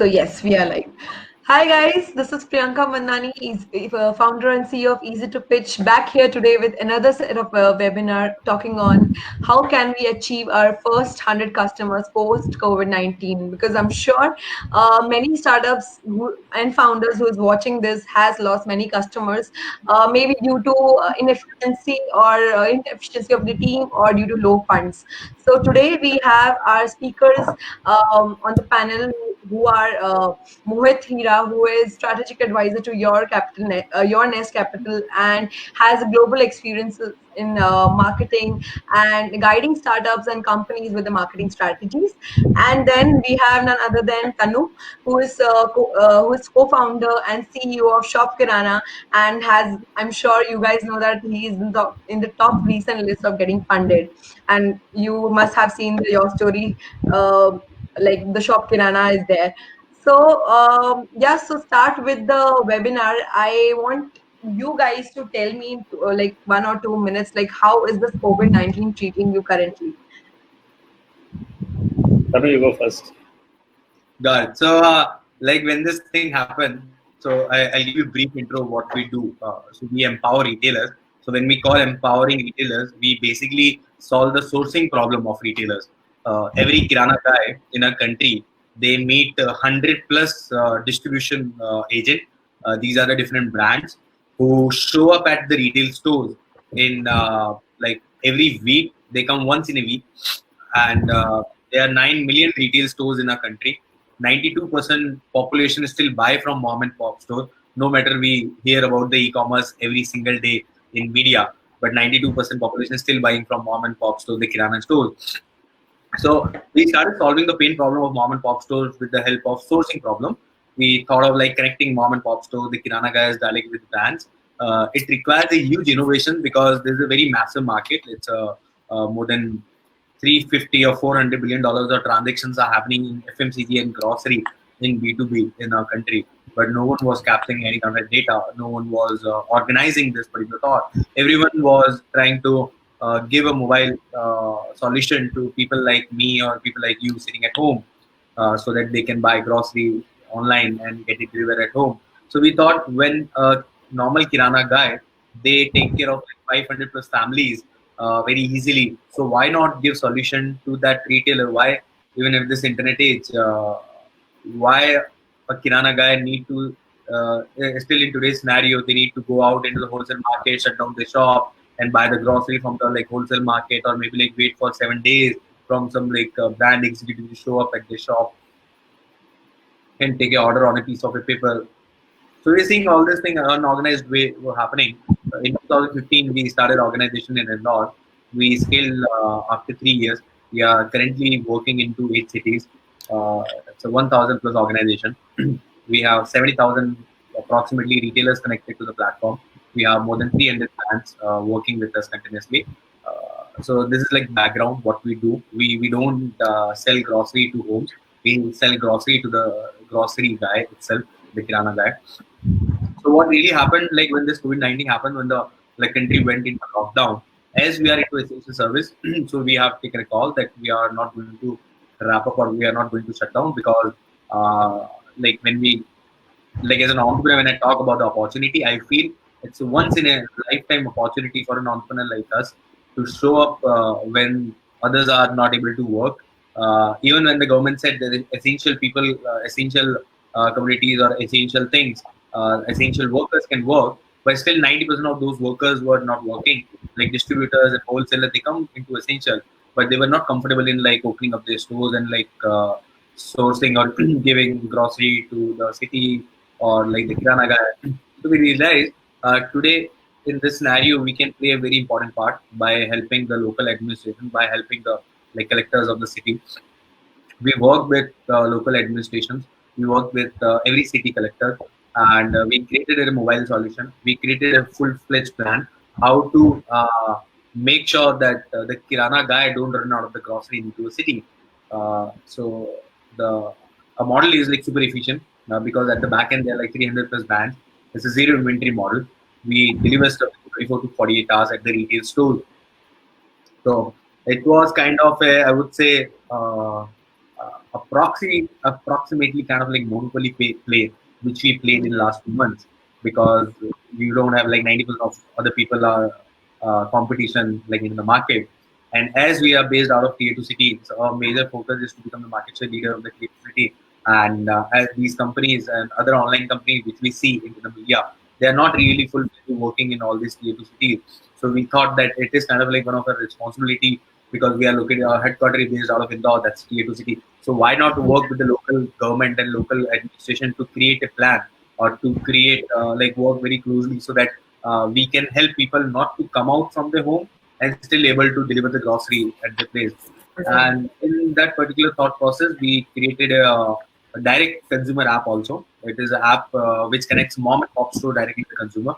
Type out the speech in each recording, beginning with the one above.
Yes, we are live. Hi guys, this is Priyanka Mannani, founder and CEO of Easy to Pitch, back here today with another set of webinar talking on how can we achieve our first 100 customers post COVID-19. Because I'm sure many startups and founders who is watching this has lost many customers, maybe due to inefficiency or inefficiency of the team or due to low funds. So today we have our speakers on the panel who are Mohit Hira, who is strategic advisor to Your Nest Capital, and has global experiences in marketing and guiding startups and companies with the marketing strategies. And then we have none other than Tanu, who is co-founder and CEO of Shop Kirana, and has, I'm sure you guys know that he is in the top recent list of getting funded. And you must have seen your story. Like the Shop Kirana is there. So yeah, so start with the webinar. I want you guys to tell me in like 1 or 2 minutes, like how is this COVID-19 treating you currently? Tanu, you go first. Got it. So, like when this thing happened, so I'll give you a brief intro of what we do. So we empower retailers. So when we call empowering retailers, we basically solve the sourcing problem of retailers. Every Kirana guy in a country, they meet 100 plus distribution agent. These are the different brands who show up at the retail stores in like every week. They come once in a week, and there are 9 million retail stores in our country. 92% population still buy from mom and pop store. No matter we hear about the e-commerce every single day in media, but 92% population is still buying from mom and pop store, the Kirana stores. So we started solving the pain problem of mom and pop stores with the help of sourcing problem. We thought of like connecting mom and pop stores, the Kirana guys directly with brands. It requires a huge innovation because there's a very massive market. It's more than 350 or 400 billion dollars of transactions are happening in FMCG and grocery in B2B in our country. But no one was capturing any kind of data. No one was organizing this particular thought. Everyone was trying to give a mobile solution to people like me or people like you sitting at home, so that they can buy grocery online and get it delivered at home. So we thought when a normal Kirana guy, they take care of like 500 plus families very easily. So why not give solution to that retailer? Why, even if this internet age, why a Kirana guy need to still in today's scenario they need to go out into the wholesale market, shut down the shop, and buy the grocery from the like wholesale market, or maybe like wait for 7 days from some like brand executive to show up at the shop and take a order on a piece of a paper. So we're seeing all this thing unorganized way were happening. In 2015, we started organization in Indore. We scaled after 3 years. We are currently working into 8 cities. It's a 1,000 plus organization. We have 70,000 approximately retailers connected to the platform. We have more than 300 brands working with us continuously. So this is like background what we do. We don't sell grocery to homes. We sell grocery to the grocery guy itself, the Kirana guy. So what really happened, like when this COVID-19 happened, when the like country went into lockdown, as we are into essential service, so we have taken a call that we are not going to wrap up or we are not going to shut down because like when we like as an entrepreneur, when I talk about the opportunity, I feel it's a once in a lifetime opportunity for an entrepreneur like us to show up when others are not able to work. Even when the government said that essential people, essential communities or essential things, essential workers can work, but still 90% of those workers were not working. Like distributors and wholesalers, they come into essential, but they were not comfortable in like opening up their stores and like sourcing or giving grocery to the city or like the Kirana guy. So we realized today in this scenario we can play a very important part by helping the local administration, by helping the like collectors of the city. We work with local administrations. We work with every city collector, and we created a mobile solution. We created a full-fledged plan how to make sure that the Kirana guy don't run out of the grocery into a city. So the a model is like super efficient because at the back end there are like 300 plus brands. It's a zero inventory model. We deliver stuff in 24 to 48 hours at the retail store. So it was kind of a, I would say, approximately kind of like monopoly play, which we played in the last 2 months, because we don't have like 90% of other people are competition like in the market. And as we are based out of tier 2 cities, so our major focus is to become the market share leader of the tier 2 city. And as these companies and other online companies which we see in the media, they are not really fully working in all these tier 2 cities. So we thought that it is kind of like one of our responsibility, because we are located, our headquarters is based out of Indore, that's tier 2 city. So why not work with the local government and local administration to create a plan, or to create like work very closely, so that we can help people not to come out from their home and still able to deliver the grocery at their place. Right. And in that particular thought process, we created a direct consumer app also. It is an app which connects mom and pop store directly to the consumer.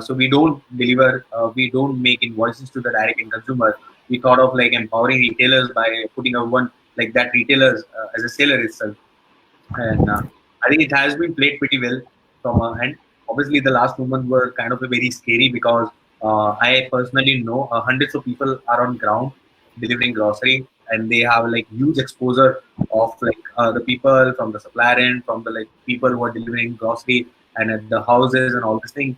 So we don't deliver, we don't make invoices to the direct end consumer. We thought of like empowering retailers by putting a one like that retailers as a seller itself. And I think it has been played pretty well from our end. Obviously, the last 2 months were kind of a very scary, because I personally know hundreds of people are on ground delivering grocery, and they have like huge exposure of like the people from the supplier end, from the like people who are delivering grocery and at the houses and all these things.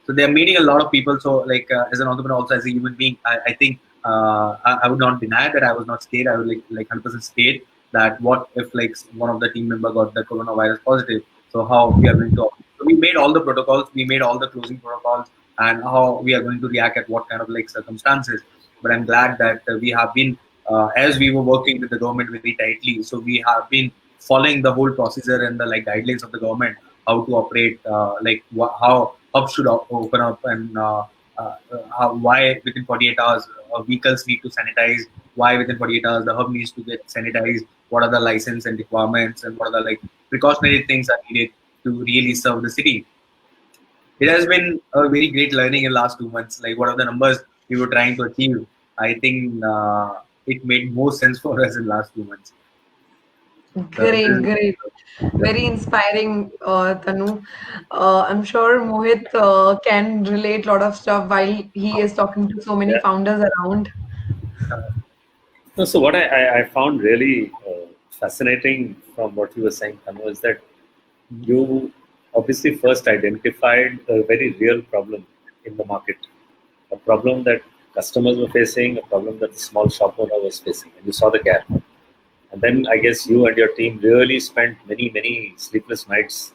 So they are meeting a lot of people. So like as an entrepreneur, also as a human being, I think I would not deny that I was not scared. I was like 100% scared that what if like one of the team member got the coronavirus positive. So how we are going to, so we made all the protocols, we made all the closing protocols, and how we are going to react at what kind of like circumstances. But I'm glad that we have been as we were working with the government very tightly, so we have been following the whole procedure and the like guidelines of the government, how to operate, like how hubs should open up, and why within 48 hours vehicles need to sanitize, why within 48 hours the hub needs to get sanitized, what are the license and requirements, and what are the like precautionary things are needed to really serve the city. It has been a very great learning in the last 2 months. Like what are the numbers we were trying to achieve? I think it made more sense for us in the last 2 months. So this Great, is, great. yeah. Very inspiring, Tanu. I'm sure Mohit can relate a lot of stuff while he is talking to so many Yeah. founders around. No, so what I found really fascinating from what you were saying, Kanu, is that you obviously first identified a very real problem in the market, a problem that customers were facing, a problem that the small shop owner was facing, and you saw the gap. And then I guess you and your team really spent many, many sleepless nights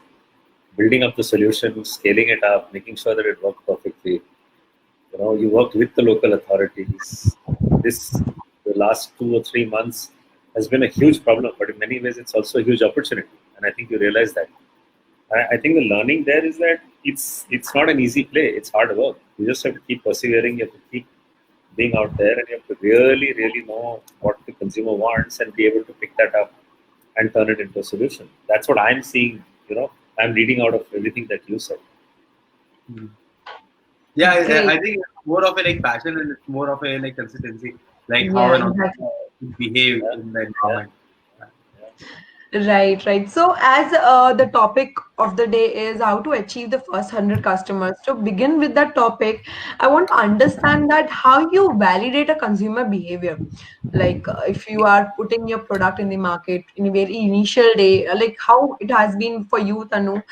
building up the solution, scaling it up, making sure that it worked perfectly. You worked with the local authorities. This, the last 2 or 3 months, has been a huge problem, but in many ways, it's also a huge opportunity. And I think you realize that. I think the learning there is that it's not an easy play. It's hard work. You just have to keep persevering. You have to keep being out there, and you have to really, really know what the consumer wants and be able to pick that up and turn it into a solution. That's what I'm seeing. I'm reading out of everything that you said. Mhm. Yeah, I Great. think it's more of a like passion, and it's more of a like consistency, like how Yeah, an exactly. entrepreneur should behave Yeah, in the yeah, environment. yeah. Right, right. So, as the topic of the day is how to achieve the first 100 customers, to begin with that topic, I want to understand that how you validate a consumer behavior. Like, if you are putting your product in the market in a very initial day, like how it has been for you, Tanu,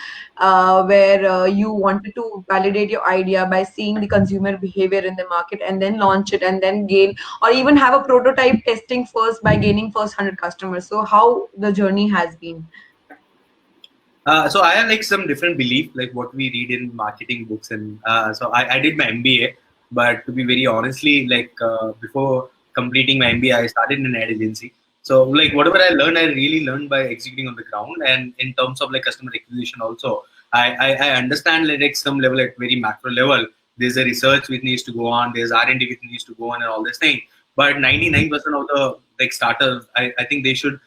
where you wanted to validate your idea by seeing the consumer behavior in the market and then launch it and then gain, or even have a prototype testing first by gaining first 100 customers. So how the journey has been. So I have like some different belief, like what we read in marketing books, and so I did my MBA. But to be very honestly, like before completing my MBA, I started in an ad agency. So like whatever I learned, I really learned by executing on the ground. And in terms of like customer acquisition, also I understand like some level at very macro level. There's a research which needs to go on. There's R&D which needs to go on, and all this thing. But 99% of the like starters, I think they should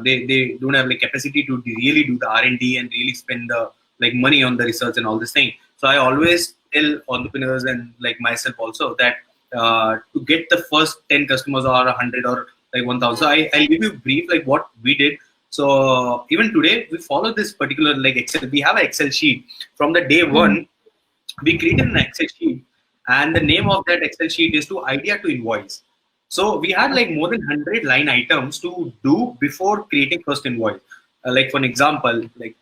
they don't have like capacity to really do the R&D and really spend the like money on the research and all this thing. So I always tell entrepreneurs and like myself also that to get the first 10 customers or 100 or like 1000. So I'll give you a brief like what we did. So even today we follow this particular like Excel. We have an Excel sheet from the day Mhm. one. We created an Excel sheet, and the name of that Excel sheet is to idea to invoice. So we had like more than 100 line items to do before creating first invoice. Like for an example, like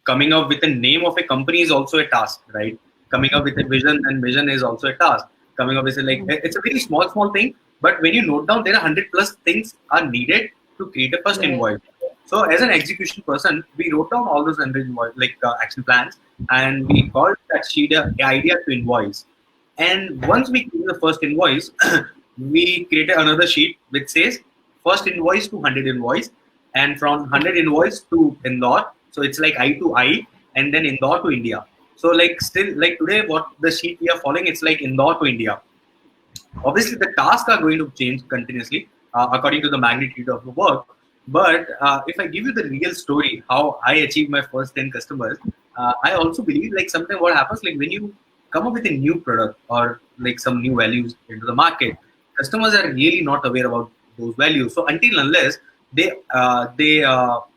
coming up with a name of a company is also a task, right? Coming up with a vision and vision is also a task. Coming up with it's a very small thing, but when you note down, there are 100 plus things are needed to create a first Right. invoice. So as an execution person, we wrote down all those 100 action plans, and we called that sheet a idea to invoice. And once we create the first invoice, we created another sheet which says first invoice to 100 invoice, and from 100 invoice to Indore. So it's like I to I, and then Indore to India. So like still like today, what the sheet we are following, it's like Indore to India. Obviously, the tasks are going to change continuously according to the magnitude of the work. But if I give you the real story, how I achieved my first 10 customers, I also believe like sometimes what happens, like when you come up with a new product or like some new values into the market, customers are really not aware about those values. So until unless they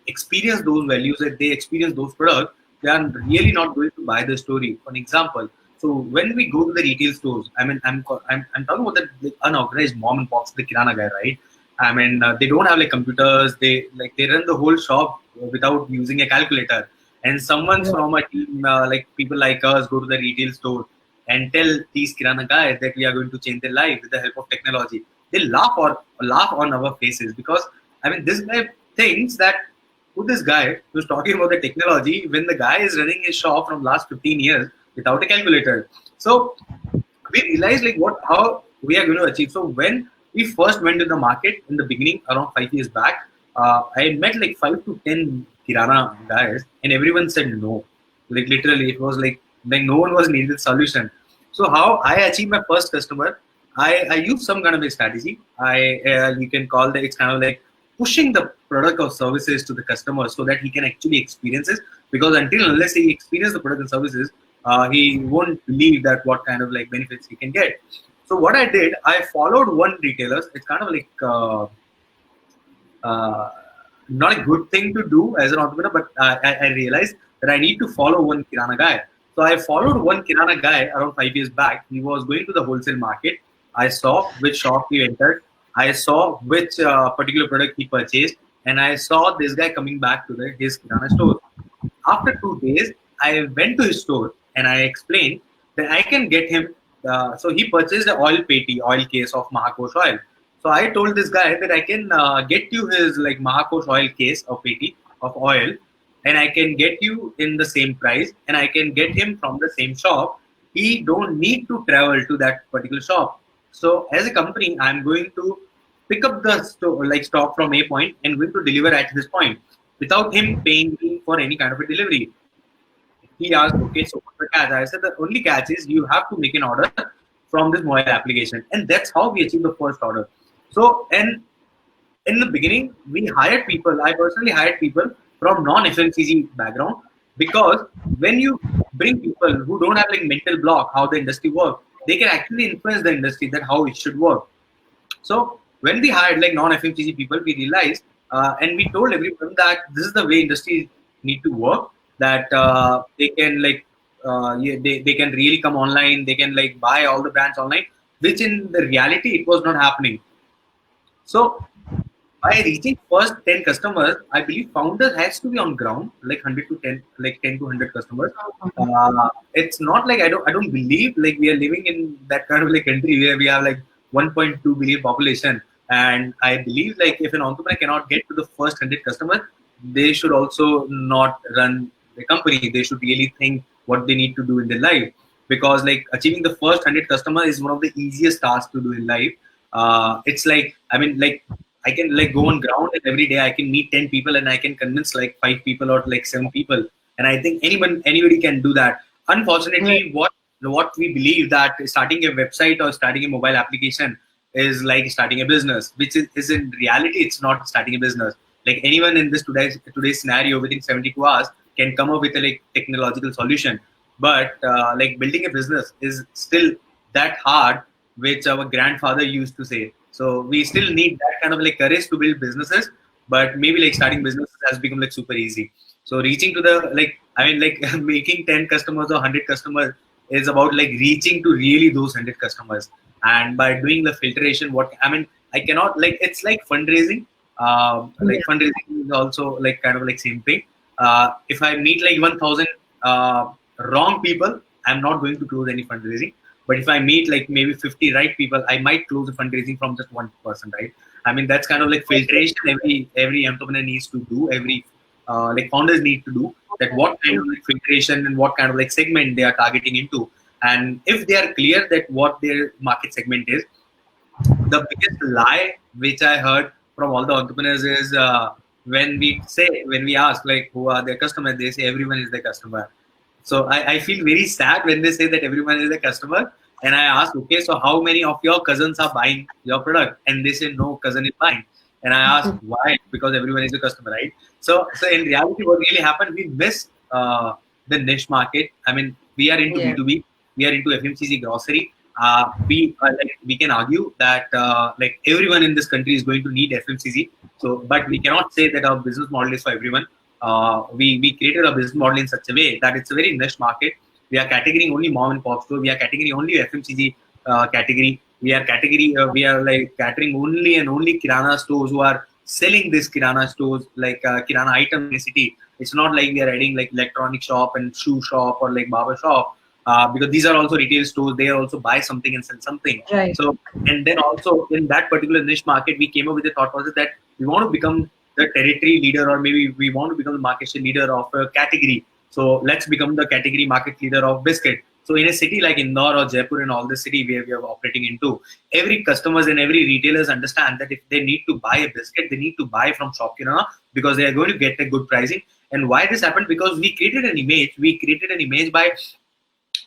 experience those values, that they experience those products, they are really not going to buy the story. For an example, so when we go to the retail stores, I mean, I'm talking about the unorganized mom and pops, the Kirana guy, right? I mean, they don't have like computers. They run the whole shop without using a calculator. And someone Right. from a team, like people like us, go to the retail store and tell these Kirana guys that we are going to change their life with the help of technology. They laugh on our faces, because I mean, this guy thinks that who this guy who's talking about the technology when the guy is running his shop from last 15 years without a calculator. So we realized like what how we are going to achieve. So when we first went to the market in the beginning around 5 years back, I met like 5 to 10 Kirana guys, and everyone said no. Like literally, it was like no one was needed solution. So how I achieved my first customer, I used some kind of a strategy. You can call that, it's kind of like pushing the product or services to the customer so that he can actually experience it. Because until unless he experience the product and services, he won't believe that what kind of like benefits he can get. So what I did, I followed one retailer. It's kind of like uh, not a good thing to do as an entrepreneur, but I realized that I need to follow one Kirana guy. So I followed one Kirana guy around 5 years back. He was going to the wholesale market. I saw which shop he entered. I saw which particular product he purchased, and I saw this guy coming back to his Kirana store. After 2 days, I went to his store and I explained that I can get him. So he purchased an oil case of Mahakosh oil. So I told this guy that I can get you his like Mahakosh oil case of peti of oil, and I can get you in the same price, and I can get him from the same shop. He don't need to travel to that particular shop. So as a company, I'm going to pick up the stock from a point and going to deliver at his point without him paying me for any kind of a delivery. He asked, okay, so what's the catch? I said, the only catch is you have to make an order from this mobile application. And that's how we achieved the first order. So, and in the beginning, we hired people. I personally hired people from non-FMCG background, because when you bring people who don't have like mental block how the industry works, they can actually influence the industry that how it should work. So when we hired like non-FMCG people, we realized and we told everyone that this is the way industry need to work. That they can they can really come online. They can like buy all the brands online, which in the reality it was not happening. So by reaching first 10 customers, I believe founder has to be on ground, like 100 to 10, like 10 to 100 customers. It's not like I don't believe like we are living in that kind of like country where we have like 1.2 billion population. And I believe like if an entrepreneur cannot get to the first 100 customers, they should also not run the company. They should really think what they need to do in their life, because like achieving the first 100 customer is one of the easiest tasks to do in life. It's like, I mean, like I can like go on ground and every day I can meet 10 people and I can convince like 5 people or like 7 people. And I think anybody can do that. Unfortunately, what we believe that starting a website or starting a mobile application is like starting a business, which is in reality, it's not starting a business. Like anyone in this today's scenario within 72 hours can come up with a like technological solution. But like building a business is still that hard, which our grandfather used to say. So we still need that kind of like courage to build businesses, but maybe like starting businesses has become like super easy. So reaching to the like, I mean like making 10 customers or 100 customers is about like reaching to really those 100 customers. And by doing the filtration, what I mean, I cannot, like, it's like fundraising. Like Yeah. fundraising is also like kind of like same thing. If I meet like 1,000 wrong people, I'm not going to close any fundraising. But if I meet like maybe 50 right people, I might close the fundraising from just one person, right? I mean, that's kind of like filtration every entrepreneur needs to do, every like founders need to do, that what kind of like filtration and what kind of like segment they are targeting into. And if they are clear that what their market segment is, the biggest lie which I heard from all the entrepreneurs is when we ask like who are their customers, they say everyone is their customer. So I feel very sad when they say that everyone is a customer. And I ask, okay, so how many of your cousins are buying your product? And they say no cousin is buying. And I ask why? Because everyone is a customer, right? So in reality, what really happened? We missed the niche market. I mean, we are into Yeah. B2B, we are into FMCG grocery. We can argue that like everyone in this country is going to need FMCG. So, but we cannot say that our business model is for everyone. We created a business model in such a way that it's a very niche market. We are categorizing only mom and pop store. We are categorizing only FMCG category. We are like catering only and only Kirana stores who are selling this Kirana stores, like Kirana items in a city. It's not like we are adding like electronic shop and shoe shop or like barber shop, because these are also retail stores. They also buy something and sell something. Right. So, and then also in that particular niche market, we came up with the thought process that we want to become the territory leader, or maybe we want to become the market share leader of a category. So let's become the category market leader of biscuit. So in a city like Indore or Jaipur and all the city where we are operating into, every customers and every retailers understand that if they need to buy a biscuit, they need to buy from Shop Kirana because they are going to get a good pricing. And why this happened? Because we created an image. We created an image by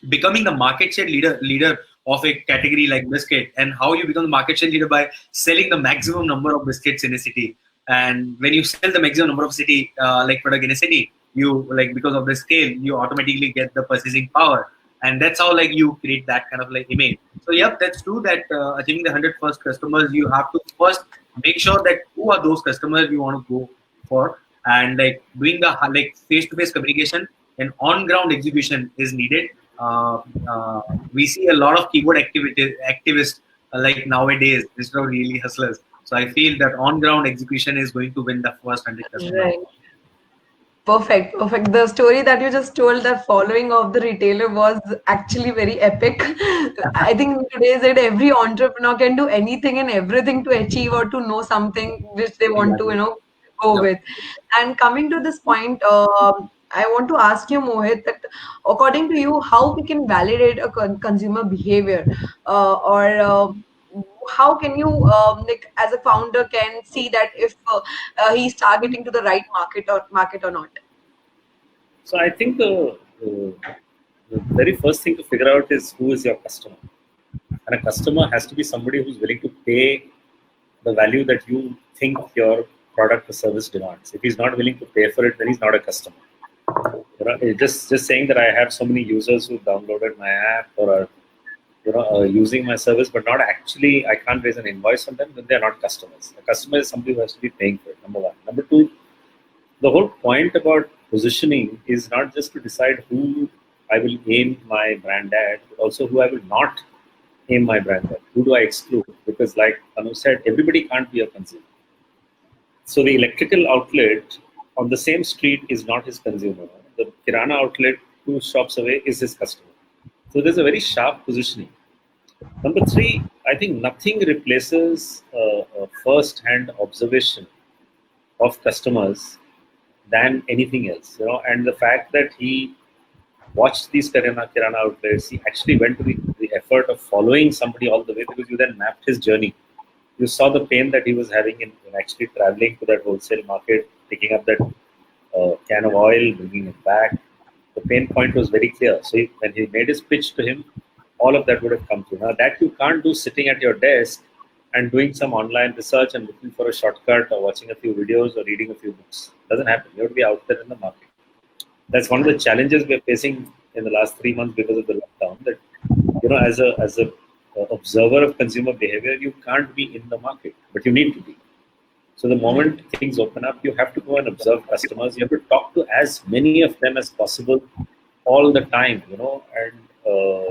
becoming the market share leader of a category like biscuit. And how you become the market share leader? By selling the maximum number of biscuits in a city. And when you sell the maximum number of city like product in a city, you like, because of the scale, you automatically get the purchasing power. And that's how like you create that kind of like image. So yep, that's true that achieving the 100 first customers, you have to first make sure that who are those customers you want to go for. And like doing the like face-to-face communication and on-ground execution is needed. uh, uh, we see a lot of keyboard activists like nowadays instead of really hustlers. So I feel that on-ground execution is going to win the first 100 customers. Right. Perfect, perfect. The story that you just told, the following of the retailer was actually very epic. I think in today's age, every entrepreneur can do anything and everything to achieve or to know something which they want to, Exactly. go Yep. with. And coming to this point, I want to ask you, Mohit, that according to you, how we can validate a consumer behavior, or how can you, like, as a founder, can see that if he's targeting to the right market or not? So I think the very first thing to figure out is who is your customer. And a customer has to be somebody who's willing to pay the value that you think your product or service demands. If he's not willing to pay for it, then he's not a customer. Just saying that I have so many users who downloaded my app or are using my service, but not actually, I can't raise an invoice on them, then they're not customers. A customer is somebody who has to be paying for it, number one. Number two, the whole point about positioning is not just to decide who I will aim my brand at, but also who I will not aim my brand at. Who do I exclude? Because, like Anu said, everybody can't be a consumer. So the electrical outlet on the same street is not his consumer. The Kirana outlet 2 shops away is his customer. So there's a very sharp positioning. Number three, I think nothing replaces a first-hand observation of customers than anything else. And the fact that he watched these Kirana outlets, he actually went to the effort of following somebody all the way, because you then mapped his journey. You saw the pain that he was having in actually traveling to that wholesale market, picking up that can of oil, bringing it back. The pain point was very clear. So when he made his pitch to him, all of that would have come through. Now that you can't do sitting at your desk and doing some online research and looking for a shortcut or watching a few videos or reading a few books. Doesn't happen. You have to be out there in the market. That's one of the challenges we're facing in the last 3 months because of the lockdown. That as a observer of consumer behavior, you can't be in the market, but you need to be. So the moment things open up, you have to go and observe customers. You have to talk to as many of them as possible all the time, and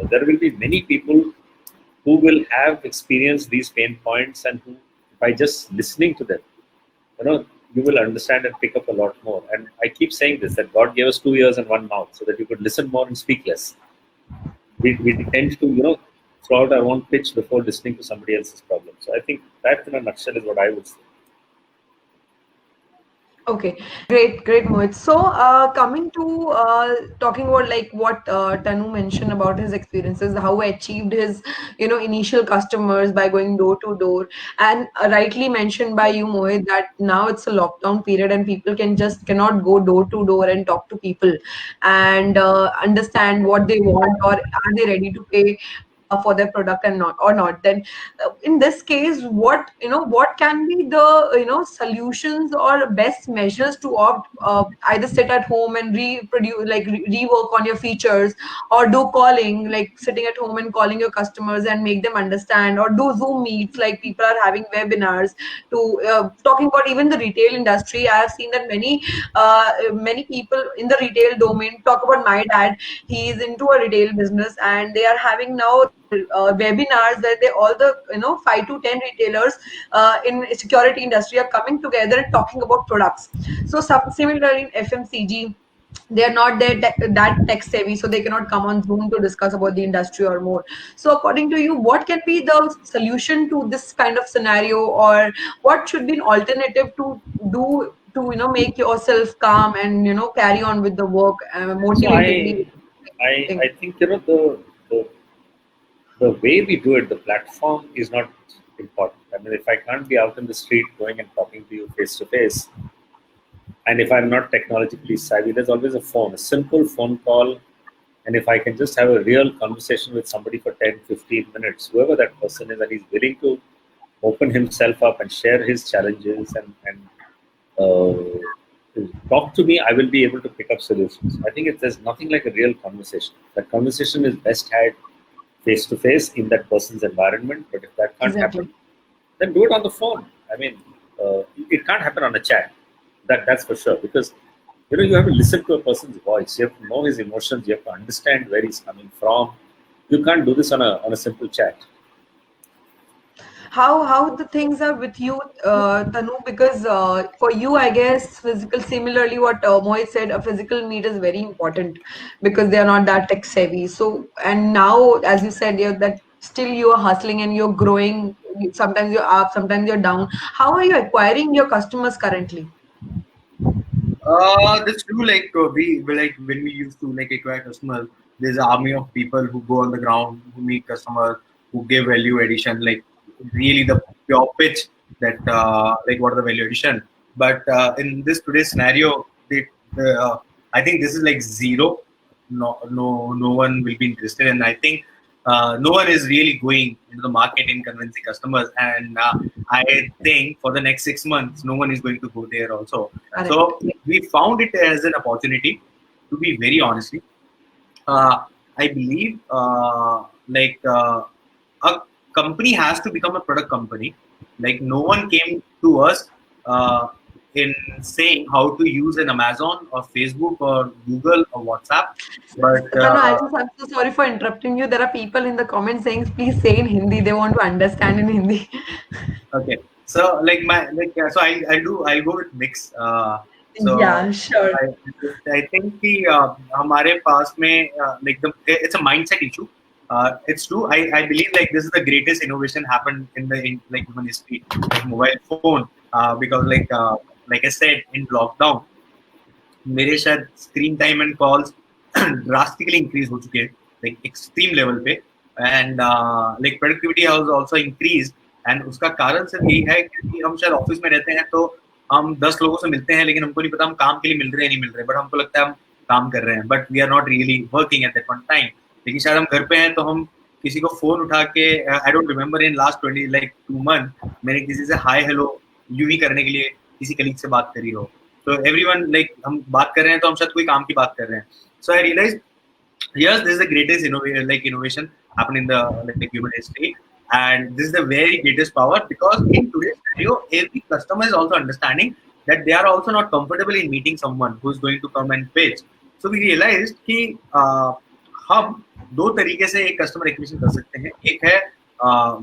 there will be many people who will have experienced these pain points and who by just listening to them, you will understand and pick up a lot more. And I keep saying this, that God gave us 2 ears and one mouth so that you could listen more and speak less. We tend to, throw out our own pitch before listening to somebody else's problem. So I think that in a nutshell is what I would say. Okay, great, Mohit. So, coming to talking about like what Tanu mentioned about his experiences, how he achieved his, initial customers by going door to door, and rightly mentioned by you, Mohit, that now it's a lockdown period and people cannot go door to door and talk to people and understand what they want, or are they ready to pay for their product and not or not. Then in this case, what can be the solutions or best measures to opt, either sit at home and reproduce, like rework on your features, or do calling, like sitting at home and calling your customers and make them understand, or do Zoom meets, like people are having webinars to talking about even the retail industry. I have seen that many people in the retail domain talk about. My dad, he is into a retail business, and they are having now webinars where they all the 5 to 10 retailers in security industry are coming together and talking about products. So similarly in FMCG, they are not that tech savvy, so they cannot come on Zoom to discuss about the industry or more. So according to you, what can be the solution to this kind of scenario, or what should be an alternative to do to make yourself calm and carry on with the work So motivatedly? I think the way we do it, the platform is not important. I mean, if I can't be out in the street going and talking to you face to face, and if I'm not technologically savvy, there's always a phone, a simple phone call. And if I can just have a real conversation with somebody for 10, 15 minutes, whoever that person is, and he's willing to open himself up and share his challenges and talk to me, I will be able to pick up solutions. I think there's nothing like a real conversation. That conversation is best had face to face in that person's environment. But if that can't Exactly. happen, then do it on the phone. I mean, it can't happen on a chat. That's for sure, because you have to listen to a person's voice. You have to know his emotions. You have to understand where he's coming from. You can't do this on a simple chat. How the things are with you, Tanu? Because for you, I guess physical. Similarly, what Mohit said, a physical meet is very important because they are not that tech savvy. So, and now, as you said, that still you are hustling and you're growing. Sometimes you're up, sometimes you're down. How are you acquiring your customers currently? That's true. Like we like when we used to like acquire customers, there's an army of people who go on the ground, who meet customers, who give value addition, like really the pure pitch that like what are the value addition. But in this today's scenario, I think this is like zero. No one will be interested, and I think no one is really going into the market and convincing customers. And I think for the next 6 months, no one is going to go there also. Correct. So we found it as an opportunity, to be very honestly. I believe a company has to become a product company. Like no one came to us in saying how to use an Amazon or Facebook or Google or WhatsApp, but Tanu, I'm so sorry for interrupting you. There are people in the comments saying, please say in Hindi. They want to understand in Hindi. okay. So like so I'll go with mix. So Yeah, sure. I think कि हमारे पास में like it's a mindset issue. It's true. I believe like this is the greatest innovation happened in like human history, like mobile phone. Because like I said in lockdown, मेरे शायद screen time and calls drastically increase हो चुके हैं like extreme level पे and like productivity has also increase and उसका कारण सिर्फ यही है क्योंकि हम शायद ऑफिस में रहते हैं तो हम 10 लोगों से मिलते हैं लेकिन हमको नहीं पता हम काम के लिए मिल रहे हैं नहीं मिल रहे बट हमको लगता है हम काम कर रहे हैं but we are not really working at that point time लेकिन शायद हम घर पे हैं तो हम किसी को फोन उठा के I don't remember in last 20 like 2 months मैंने किसी से हाय हेलो यूं ही करने के लिए किसी कलीग से बात करी हो तो एवरीवन लाइक हम बात कर रहे हैं तो हम शायद कोई काम की बात कर रहे हैं सो आई realise yes this is the greatest innovation happened in the like human history and this is the very greatest power because in today's scenario every customer is also understanding that they are also not comfortable in meeting someone who is going to come and pitch so we realized कि हम दो तरीके से एक customer acquisition कर सकते हैं एक है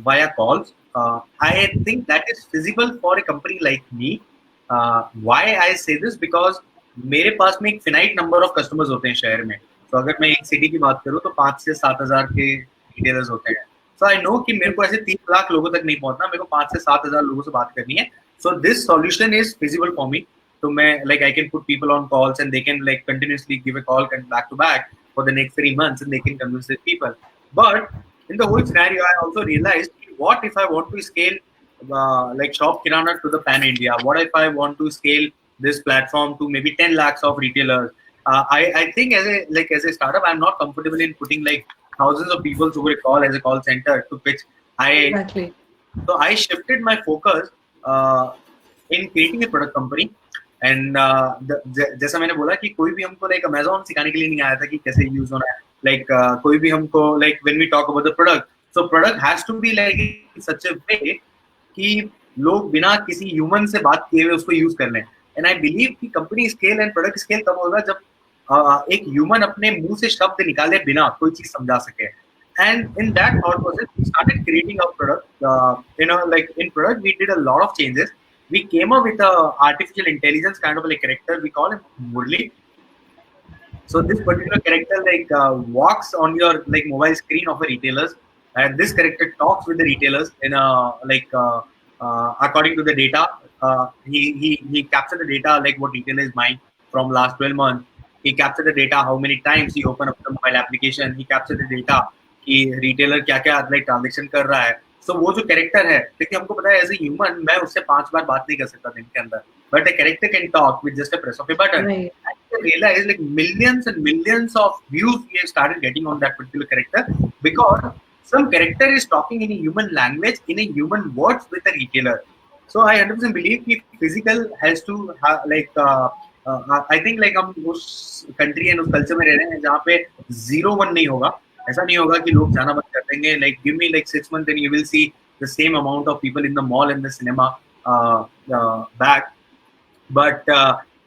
via calls. I think that is feasible for a company like me. Why I say this? Because मेरे पास में एक फिनाइट नंबर ऑफ कस्टमर्स होते हैं शहर में. तो अगर मैं एक सिटी की बात करूँ तो 5 से 7 हजार के रिटेलर्स होते हैं. सो आई नो कि मेरे को ऐसे 3 लाख लोगों तक नहीं पहुंचना, मेरे को 5 से 7 हजार लोगों से बात करनी है. So this solution is feasible for me. तो मैं like I can put people on calls and they can like continuously give a call back to back for the next 3 months and they can convince the people. But in the whole scenario, I also realized what if I want to scale like Shop Kirana to the pan India? What if I want to scale this platform to maybe 10 lakhs of retailers? I think as a startup, I'm not comfortable in putting like thousands of people over a call as a call center to pitch. Exactly. So I shifted my focus in creating a product company. And जैसा मैंने बोला कि कोई भी हमको like Amazon सिखाने के लिए नहीं आया था कि कैसे यूज होना है. लाइक कोई भी हमको like when we talk about the product, so product has to be like in such a way कि लोग बिना किसी ह्यूमन से बात किए हुए उसको यूज कर लें. एंड आई बिलीव कि company scale and product scale तब होगा जब एक ह्यूमन अपने मुंह से शब्द निकाले बिना कोई चीज समझा सके. And in that thought process, we started creating our product. Like in product, we did a lot of changes. We came up with a artificial intelligence kind of like character. We call him Murli. So this particular character like walks on your like mobile screen of a retailers, and this character talks with the retailers in a according to the data. He captured the data like what retailer is buying from last 12 months. He captured the data how many times he opened up the mobile application. He captured the data कि retailer क्या क्या like transaction कर रहा है. So वो जो character है, देखिए हमको पता है एज ए ह्यूमन मैं उससे 5 बार बात नहीं कर सकता दिन के अंदर, but a character can talk with just a press of A button. I realized like millions and millions of views we have started getting on that particular character because some character is talking in a human language, in a human words with a retailer. So I 100% believe कि physical has to like I think like हम उस country and उस culture में रह रहे हैं जहाँ पे 0-1 नहीं होगा. ऐसा नहीं होगा कि लोग जाना बंद कर देंगे. Like give me like 6 months and you will see the same amount of people in the mall and the cinema back. But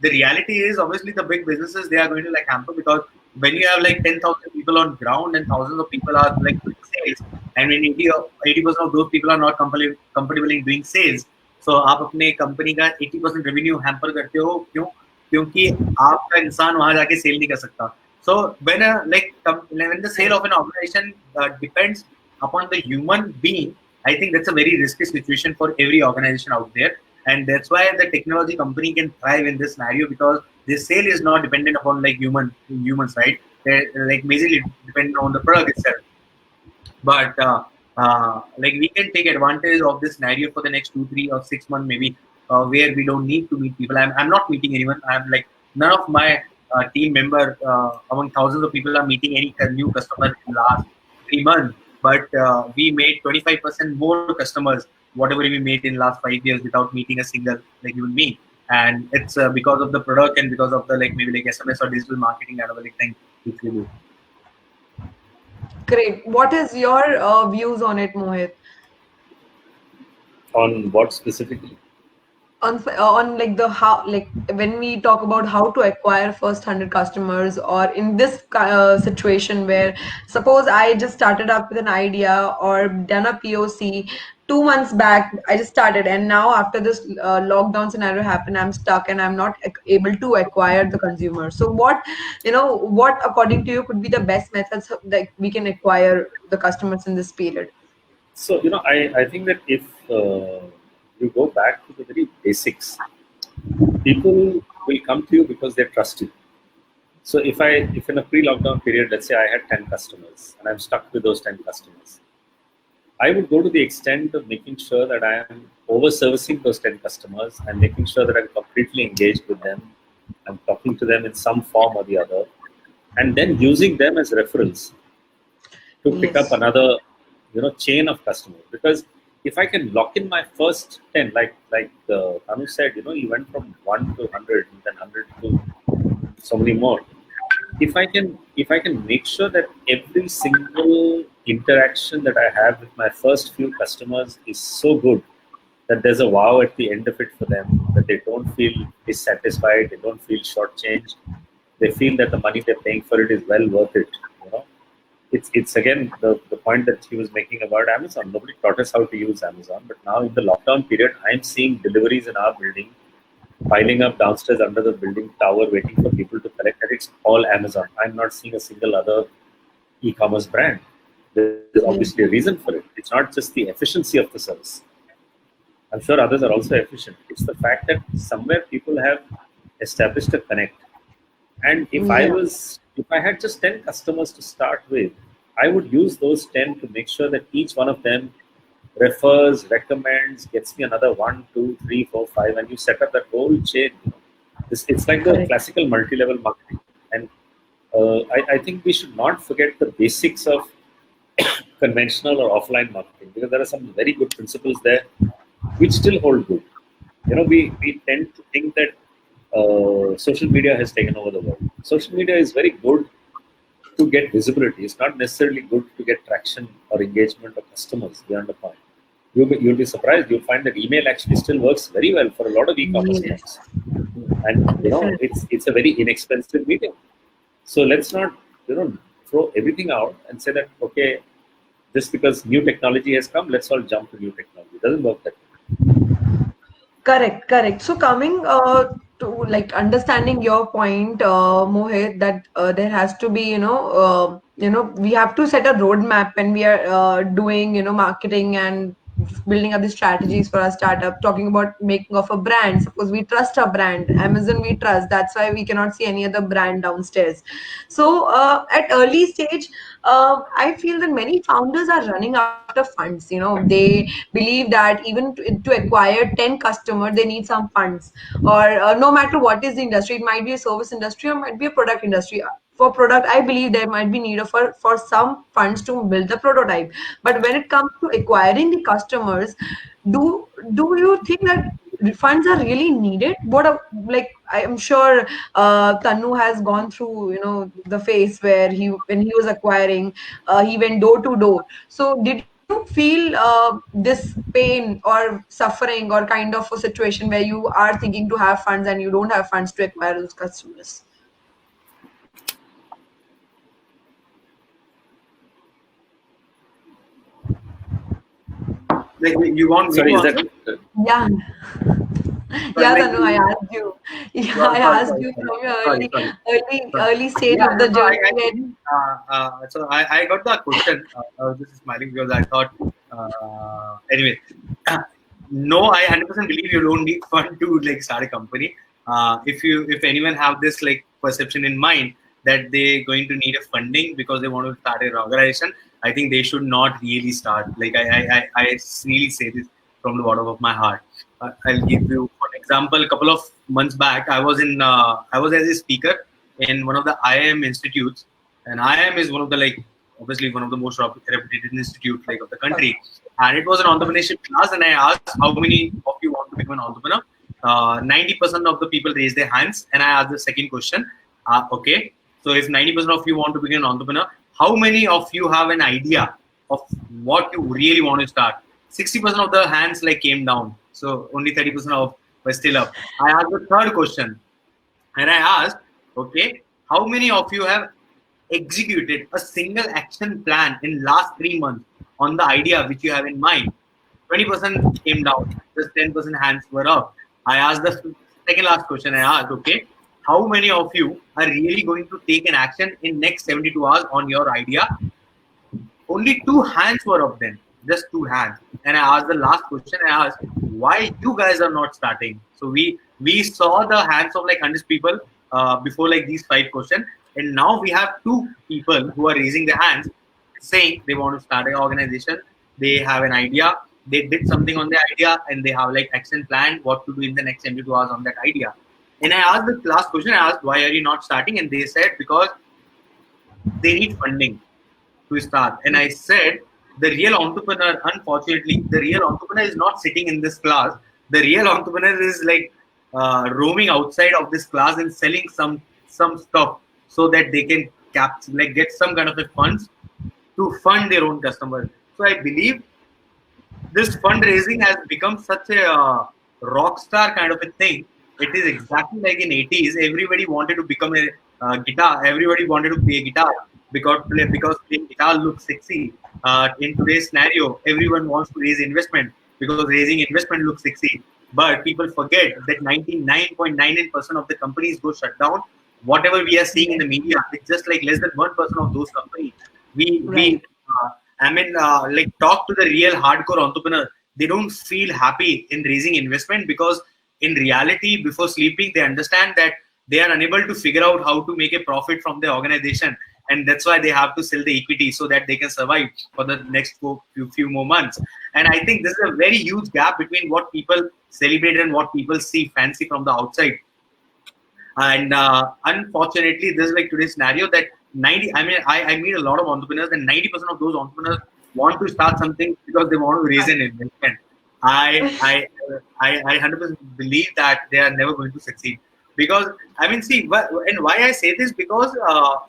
the reality is obviously the big businesses they are going to like hamper because when you have like 10,000 people on ground and thousands of people are like doing sales and when 80% of those people are not comfortable in doing sales, so आप अपने company का 80% revenue hamper करते हो. क्यों? क्योंकि आपका इंसान वहां जाके सेल नहीं कर सकता. So when when the sale of an organization depends upon the human being, I think that's a very risky situation for every organization out there, and that's why the technology company can thrive in this scenario because the sale is not dependent upon like humans, right? They're like majorly dependent on the product itself. But like we can take advantage of this scenario for the next 2, 3, or 6 months maybe, where we don't need to meet people. I'm not meeting anyone. I'm like none of my team member among thousands of people are meeting any new customer in the last 3 months, but we made 25% more customers whatever we made in the last 5 years without meeting a single like even me. And it's because of the product and because of the like maybe like SMS or digital marketing kind of like thing which we do. Great. What is your views on it, Mohit? On what specifically? On like the how, like when we talk about how to acquire first 100 customers, or in this situation where suppose I just started up with an idea or done a POC 2 months back, I just started, and now after this lockdown scenario happened, I'm stuck and I'm not able to acquire the consumer. So what according to you could be the best methods that we can acquire the customers in this period? So I think that if you go back to the very basics, people will come to you because they trust you. So if in a pre-lockdown period, let's say I had 10 customers and I'm stuck with those 10 customers, I would go to the extent of making sure that I am over-servicing those 10 customers and making sure that I'm completely engaged with them. I'm talking to them in some form or the other, and then using them as referrals to pick up another chain of customers. Because if I can lock in my first 10, like Anu said, he went from 1 to 100 and then 100 to so many more. If I can make sure that every single interaction that I have with my first few customers is so good that there's a wow at the end of it for them, that they don't feel dissatisfied, they don't feel shortchanged, they feel that the money they're paying for it is well worth it. it's again the point that he was making about Amazon. Nobody taught us how to use Amazon, but now in the lockdown period, I'm seeing deliveries in our building piling up downstairs under the building tower, waiting for people to collect. And it's all Amazon. I'm not seeing a single other e-commerce brand. There's obviously a Yes. reason for it. It's not just the efficiency of the service. I'm sure others are also efficient. It's the fact that somewhere people have established a connect. And Yeah. if I had just 10 customers to start with, I would use those 10 to make sure that each one of them refers, recommends, gets me another one, two, three, four, five, and you set up that whole chain. It's like the Correct. classical multi-level marketing. And I think we should not forget the basics of conventional or offline marketing, because there are some very good principles there which still hold good. We tend to think that social media has taken over the world. Social media is very good to get visibility. It's not necessarily good to get traction or engagement of customers beyond the point. You'll be surprised. You'll find that email actually still works very well for a lot of e-commerce Yes. brands, and Definitely. it's a very inexpensive medium. So let's not throw everything out and say that okay, just because new technology has come, let's all jump to new technology. It doesn't work that way. Correct, correct. So coming to like understanding your point, Mohit, that there has to be, we have to set a roadmap when we are doing, marketing and building up the strategies for our startup. Talking about making of a brand. Suppose we trust a brand, Amazon we trust. That's why we cannot see any other brand downstairs. So at early stage, I feel that many founders are running out of funds. They believe that even to acquire 10 customers they need some funds, or no matter what is the industry, it might be a service industry or might be a product industry. For product, I believe there might be need of for some funds to build the prototype. But when it comes to acquiring the customers, do you think that funds are really needed? Like I am sure Tanu has gone through the phase where when he was acquiring, he went door to door. So did you feel this pain or suffering or kind of a situation where you are thinking to have funds and you don't have funds to acquire those customers? Like, you want me Sorry, to is that answer? Yeah. Sorry, Yeah, like, Tanu, I asked you. Yeah, I sorry, asked sorry, you sorry, from your sorry, sorry, sorry. early stage Yeah, of no, the no, I journey believe, when. so I got the question. I was just smiling because I thought, anyway, no, I 100% believe you don't need fund to like start a company. If anyone have this like perception in mind that they're going to need a funding because they want to start an organization, I think they should not really start. Like I really say this from the bottom of my heart. I'll give you, for example, a couple of months back, I was as a speaker in one of the IIM institutes, and IIM is one of the like obviously one of the most reputed institute like of the country, and it was an entrepreneurship class, and I asked how many of you want to become an entrepreneur. 90% of the people raised their hands, and I asked the second question. Okay, so if 90% of you want to become an entrepreneur, how many of you have an idea of what you really want to start? 60% of the hands like came down, so only 30% of were still up. I asked the third question, and I asked, okay, how many of you have executed a single action plan in last 3 months on the idea which you have in mind? 20% came down, just 10% hands were up. I asked the second last question. I asked, okay, how many of you are really going to take an action in next 72 hours on your idea? Only two hands were up then, just two hands. And I asked the last question. I asked, why you guys are not starting? So we saw the hands of like 100 people before like these five questions, and now we have two people who are raising their hands, saying they want to start an organization. They have an idea. They did something on the idea, and they have like action plan what to do in the next 72 hours on that idea. And I asked the last question. I asked, why are you not starting? And they said because they need funding to start. And I said, the real entrepreneur, unfortunately, the real entrepreneur is not sitting in this class. The real entrepreneur is like roaming outside of this class and selling some stuff so that they can like get some kind of a funds to fund their own customers. So I believe this fundraising has become such a rock star kind of a thing. It is exactly like in 80s, everybody wanted to become a guitar. Everybody wanted to play guitar because playing guitar looks sexy. In today's scenario, everyone wants to raise investment because raising investment looks sexy. But people forget that 99.99% of the companies go shut down. Whatever we are seeing in the media, it's just like less than 1% of those companies. We Right. like talk to the real hardcore entrepreneur. They don't feel happy in raising investment because in reality, before sleeping, they understand that they are unable to figure out how to make a profit from the organization, and that's why they have to sell the equity so that they can survive for the next few more months. And I think this is a very huge gap between what people celebrate and what people see fancy from the outside. And unfortunately, this is like today's scenario that 90. I mean, I meet a lot of entrepreneurs, and 90% of those entrepreneurs want to start something because they want to raise an investment. I I I 100% believe that they are never going to succeed because I mean, see, and why I say this because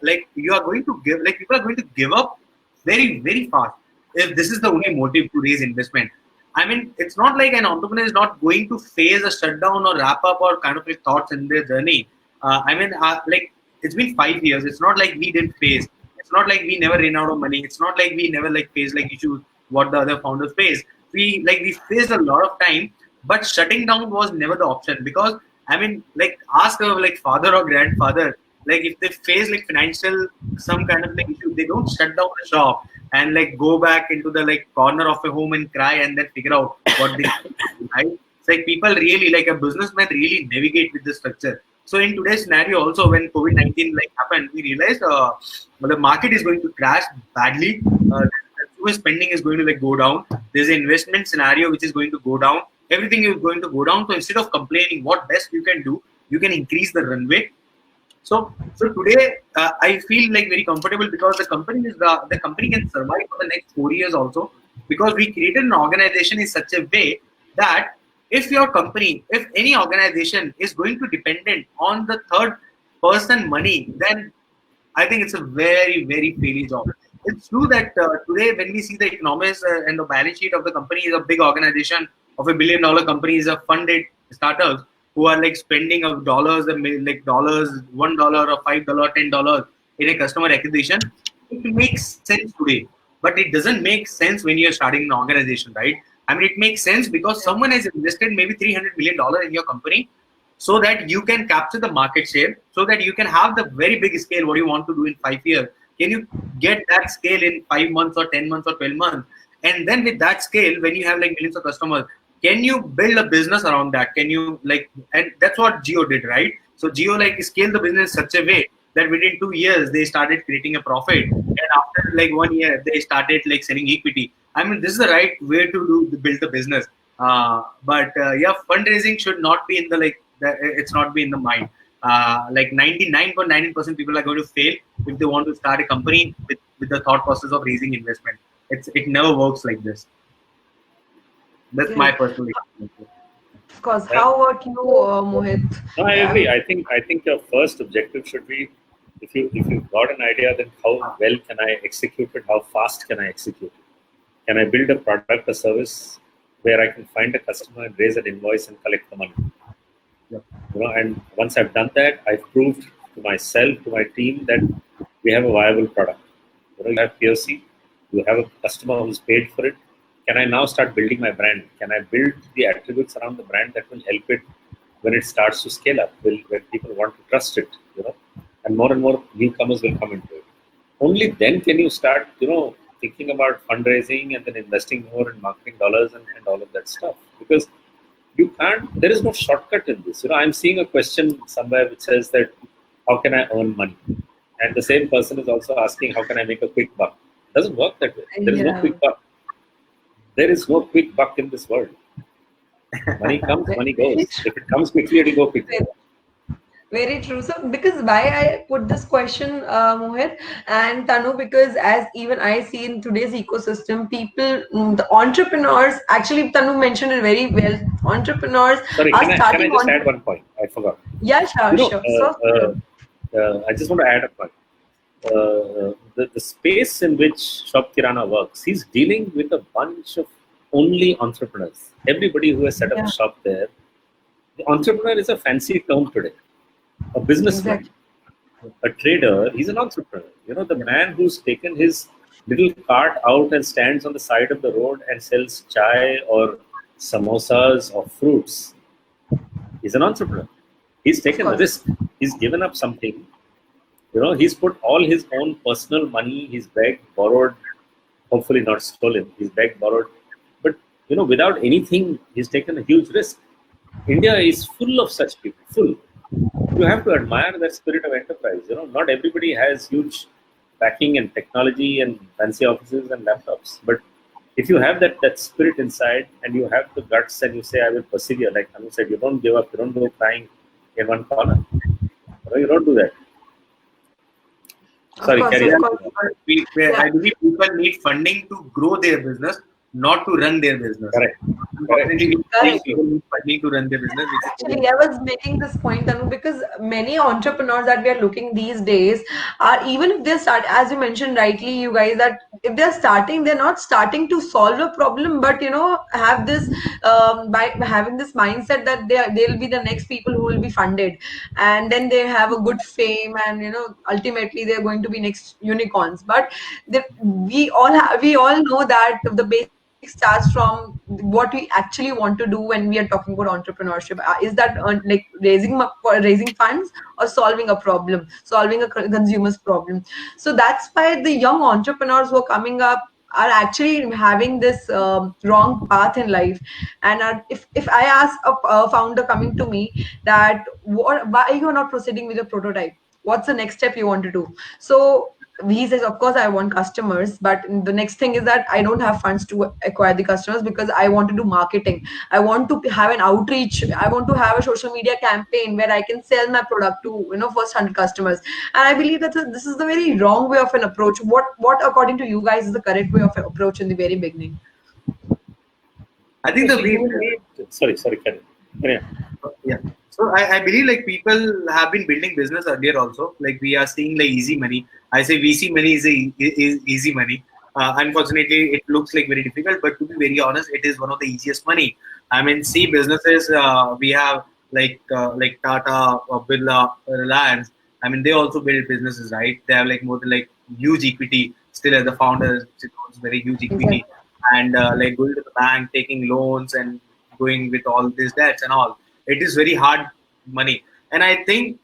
like you are going to give, like people are going to give up very fast if this is the only motive to raise investment. I mean, it's not like an entrepreneur is not going to face a shutdown or wrap up or kind of like thoughts in their journey. Like it's been 5 years. It's not like we didn't face. It's not like we never ran out of money. It's not like we never like faced like issues what the other founders face. We faced a lot of time, but shutting down was never the option because I mean, like ask a like father or grandfather, like if they face like financial some kind of like issue, they don't shut down the shop and like go back into the like corner of a home and cry and then figure out what they do, right? It's like people really like a businessman really navigate with the structure. So in today's scenario, also when COVID-19 like happened, we realized well, the market is going to crash badly. Consumer spending is going to like go down. There's an investment scenario which is going to go down. Everything is going to go down. So instead of complaining, what best you can do, you can increase the runway. So today I feel like very comfortable because the company can survive for the next 4 years also because we created an organization in such a way that if your company, if any organization is going to dependent on the third person money, then I think it's a very failure job. It's true that today when we see the economics and the balance sheet of the company is a big organization of $1 billion company is a funded startups who are like spending of dollars and like dollars, $1 or $5, $10 in a customer acquisition. It makes sense today, but it doesn't make sense when you're starting an organization, right? I mean, it makes sense because someone has invested maybe $300 million in your company so that you can capture the market share, so that you can have the very big scale what you want to do in 5 years. Can you get that scale in 5 months or 10 months or 12 months? And then with that scale, when you have like millions of customers, can you build a business around that? Can you like, and that's what Geo did, right? So Geo like scaled the business such a way that within 2 years they started creating a profit, and after like 1 year they started like selling equity. I mean, this is the right way to build the business. But yeah, fundraising should not be in the like it's not be in the mind. Like 99.99% people are going to fail if they want to start a company with the thought process of raising investment. It never works like this. That's my Great. personal experience. Of course. Yeah. How about you, Mohit? No, I Yeah. agree. I think your first objective should be if you've got an idea, then how well can I execute it? How fast can I execute it? Can I build a product, a service where I can find a customer and raise an invoice and collect the money? Yep. And once I've done that, I've proved to myself, to my team, that we have a viable product. You have POC, you have a customer who's paid for it. Can I now start building my brand? Can I build the attributes around the brand that will help it when it starts to scale up, when people want to trust it, and more newcomers will come into it. Only then can you start, thinking about fundraising and then investing more in marketing dollars and all of that stuff. Because there is no shortcut in this. I'm seeing a question somewhere which says that, how can I earn money? And the same person is also asking, how can I make a quick buck? It doesn't work that way. There is no Yeah. quick buck. There is no quick buck in this world. Money comes, money goes. If it comes quickly, it will go quickly. Very true. So, because why I put this question, Mohit and Tanu, because as even I see in today's ecosystem, people, the entrepreneurs, actually, Tanu mentioned it very well. Entrepreneurs Sorry, are can I starting just on. add one point? I forgot. Yeah, sure, sure. So, I just want to add a point. The space in which Shop Kirana works, he's dealing with a bunch of only entrepreneurs. Everybody who has set up yeah, a shop there, the entrepreneur is a fancy term today. A businessman. exactly. a trader, he's an entrepreneur. The man who's taken his little cart out and stands on the side of the road and sells chai or samosas or fruits, he's an entrepreneur. He's Of taken a course. risk. He's given up something. He's put all his own personal money, he's begged, borrowed, hopefully not stolen, he's begged, borrowed. But, without anything, he's taken a huge risk. India is full of such people, full. You have to admire that spirit of enterprise. Not everybody has huge backing and technology and fancy offices and laptops. But if you have that spirit inside and you have the guts and you say, I will persevere, like Anu said, you don't give up, you don't go crying in one corner. You don't do that. Of Sorry, course, carry of on. course. Yeah. I believe people need funding to grow their business, not to run their business. Correct. Unfortunately, we think Correct. people need funding to run their business. Actually, I was making this point, Tanu, because many entrepreneurs that we are looking these days are, even if they start, as you mentioned rightly, you guys, that if they're starting, they're not starting to solve a problem, but have this by having this mindset that they'll be the next people who will be funded, and then they have a good fame, and ultimately they're going to be next unicorns. But we all know that the basic starts from what we actually want to do when we are talking about entrepreneurship. Is that like raising funds or solving a problem, solving a consumer's problem? So that's why the young entrepreneurs who are coming up are actually having this wrong path in life. And if I ask a founder coming to me that why you are not proceeding with your prototype, what's the next step you want to do? So he says, of course I want customers, but the next thing is that I don't have funds to acquire the customers, because I want to do marketing, I want to have an outreach, I want to have a social media campaign where I can sell my product to first 100 customers. And I believe that this is the very wrong way of an approach. What according to you guys is the correct way of an approach in the very beginning? I think So the you way, will need. Sorry, carry on. Yeah. yeah. So I believe like people have been building business earlier also. Like we are seeing like easy money. I say VC money is easy money. Unfortunately, it looks like very difficult, but to be very honest, it is one of the easiest money. I mean, see businesses. We have like Tata, Birla, Reliance. I mean, they also build businesses, right? They have like more than like huge equity still as the founders. It owns very huge equity, Exactly. and like going to the bank, taking loans, and going with all these debts and all. It is very hard money, and I think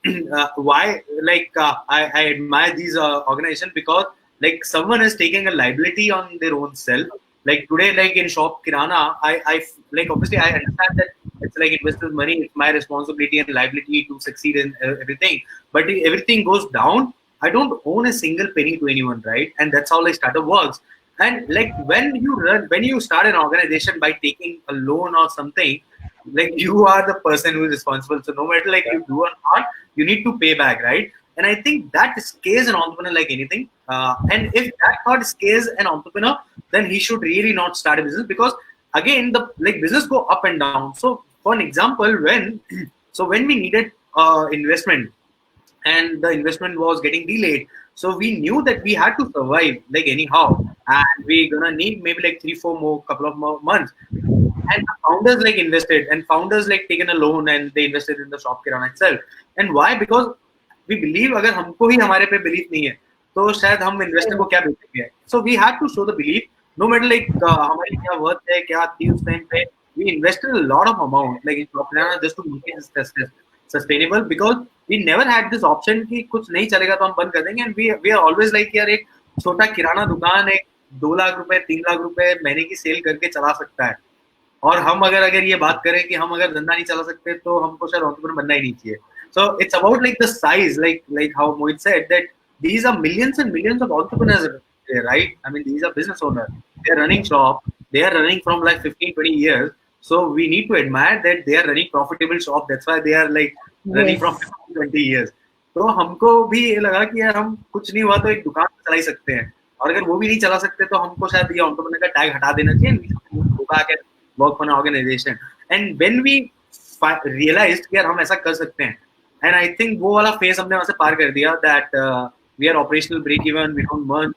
why I admire these organizations because like someone is taking a liability on their own self. Like today, like in shop Kirana, like obviously I understand that it's like investors' money. It's my responsibility and liability to succeed in everything. But if everything goes down, I don't own a single penny to anyone, right? And that's how like startup works. And like when you start an organization by taking a loan or something, like you are the person who is responsible. So no matter like Yeah. you do or not, you need to pay back, right? And I think that scares an entrepreneur like anything. And if that thought scares an entrepreneur, then he should really not start a business because again, the like business go up and down. So for an example, when when we needed investment and the investment was getting delayed. So we knew that we had to survive like anyhow, and we're gonna need maybe like 3-4 more couple of more months. And the founders like invested, and founders like taken a loan and they invested in the shop Kirana itself. And why? Because we believe अगर हमको ही हमारे पे belief नहीं है, तो शायद हम investor को क्या बेचेंगे? So we had to show the belief, no matter like हमारी क्या worth है, क्या थी उस time पे. We invested a lot of amount like in shop Kirana just to make it sustainable because we never had this option कि कुछ नहीं चलेगा तो हम बंद कर देंगे. And we are always like यार एक छोटा किराना दुकान एक 2 लाख रुपए 3 लाख रुपए महीने की सेल करके चला सकता है. और हम अगर ये बात करें कि हम अगर धंधा नहीं चला सकते तो हमको शायद एंटरप्रेन्योर बनना ही नहीं चाहिए. So it's about like the size, like how Mohit said that these are millions and millions of entrepreneurs there, right? I mean, these are business owners. They are running shop. They are running from like 15-20 years. So we need to admire that they are running profitable shop. That's why they are like running from Yes. 15-20 years. तो हमको भी ये लगा कि यार हम कुछ नहीं हुआ तो एक दुकान चला ही सकते हैं. और अगर वो भी नहीं चला सकते तो हमको शायद ये एंटरप्रेन्योर का टैग हटा देना चाहिए. Work for an organization. And when we realized कि यार हम ऐसा कर सकते हैं, and I think वो वाला phase हमने वहाँ से पार कर दिया that we are operational break even, we don't burn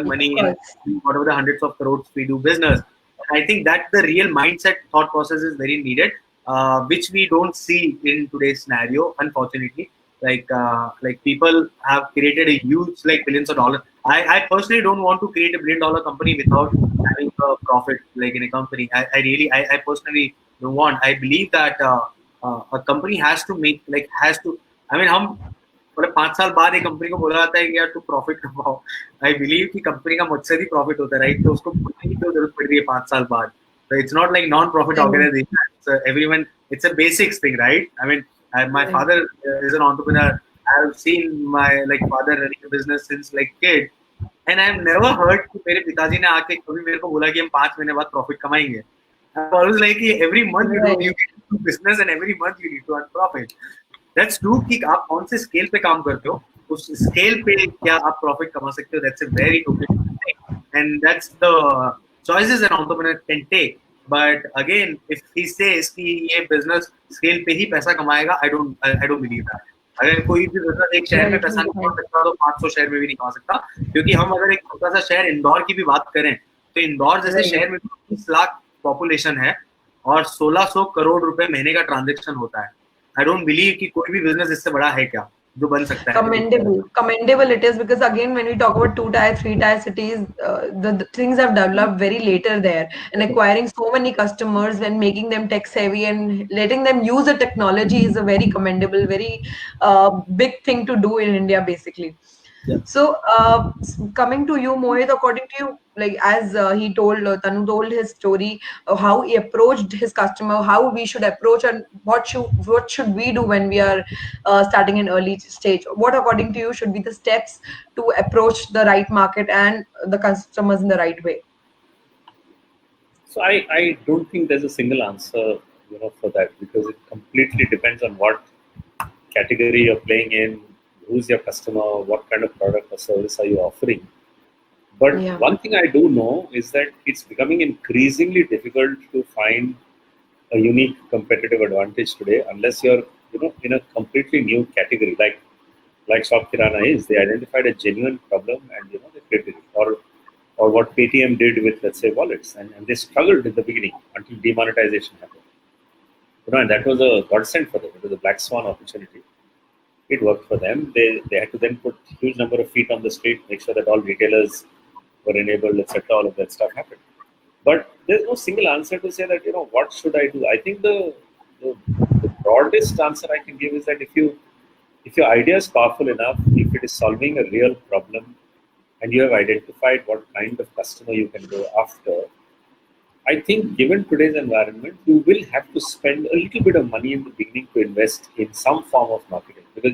money Of in course. whatever the hundreds of crores we do business. And I think that the real mindset thought process is very needed, which we don't see in today's scenario, unfortunately. like people have created a huge like billions of dollars. I personally don't want to create a $1 billion company without having a profit like in a company. I personally don't want. I believe that a company has to make like has to. I mean, हम मतलब 5 साल बाद एक company को बोला जाता है कि यार तू प्रॉफिट कमाओ. आई बिलीव कि कंपनी का मकसद ही प्रॉफिट होता है, राइट? तो उसको बोलने की क्यों जरूरत पड़ रही है 5 साल बाद? So it's not like non-profit organization. So everyone, it's a basics thing, right? I mean, my father is an entrepreneur. I've seen my like father running a business since like kid, and I've never heard कि मेरे पिताजी ने आके कभी मेरे को बोला कि हम 5 महीने बाद प्रॉफिट कमाएंगे. I'm always like every month you get to business and every month you need to earn profit. That's true कि आप कौन से स्केल पे काम करते हो, उस स्केल पे क्या आप प्रॉफिट कमा सकते हो. That's a very okay thing, and that's the choices an entrepreneur can take. But again, if he says कि ये business स्केल पे ही पैसा कमाएगा, I don't believe that. अगर कोई भी बिजनेस एक शहर में पैसा नहीं कमा सकता तो 500 शहर में भी नहीं कमा सकता. क्योंकि हम अगर एक छोटा सा शहर इंदौर की भी बात करें तो इंदौर जैसे शहर में 20 लाख पॉपुलेशन है और 1600 करोड़ रुपए महीने का ट्रांजेक्शन होता है. आई डोंट बिलीव कि कोई भी बिजनेस इससे बड़ा है क्या जो बन सकता है. Commendable it is, because again when we talk about 2 tier 3 tier cities, the things have developed very later there, and acquiring so many customers and making them tech savvy and letting them use the technology is a very commendable, very big thing to do in India basically. Yeah. So coming to you, Mohit, according to you, like as he told Tanu told his story of how he approached his customer, how we should approach, and what should we do when we are starting an early stage. What according to you should be the steps to approach the right market and the customers in the right way? So I don't think there's a single answer, for that, because it completely depends on what category you're playing in, who's your customer, what kind of product or service are you offering. But one thing I do know is that it's becoming increasingly difficult to find a unique competitive advantage today, unless you're in a completely new category like Shop Kirana is. They identified a genuine problem and they created it. Or what Paytm did with, let's say, wallets, and they struggled in the beginning until demonetization happened. And that was a godsend for them. It was a black swan opportunity. It worked for them. They had to then put huge number of feet on the street, make sure that all retailers were enabled, etc. All of that stuff happened. But there's no single answer to say that, what should I do? I think the broadest answer I can give is that if your idea is powerful enough, if it is solving a real problem, and you have identified what kind of customer you can go after, I think given today's environment, you will have to spend a little bit of money in the beginning to invest in some form of marketing, because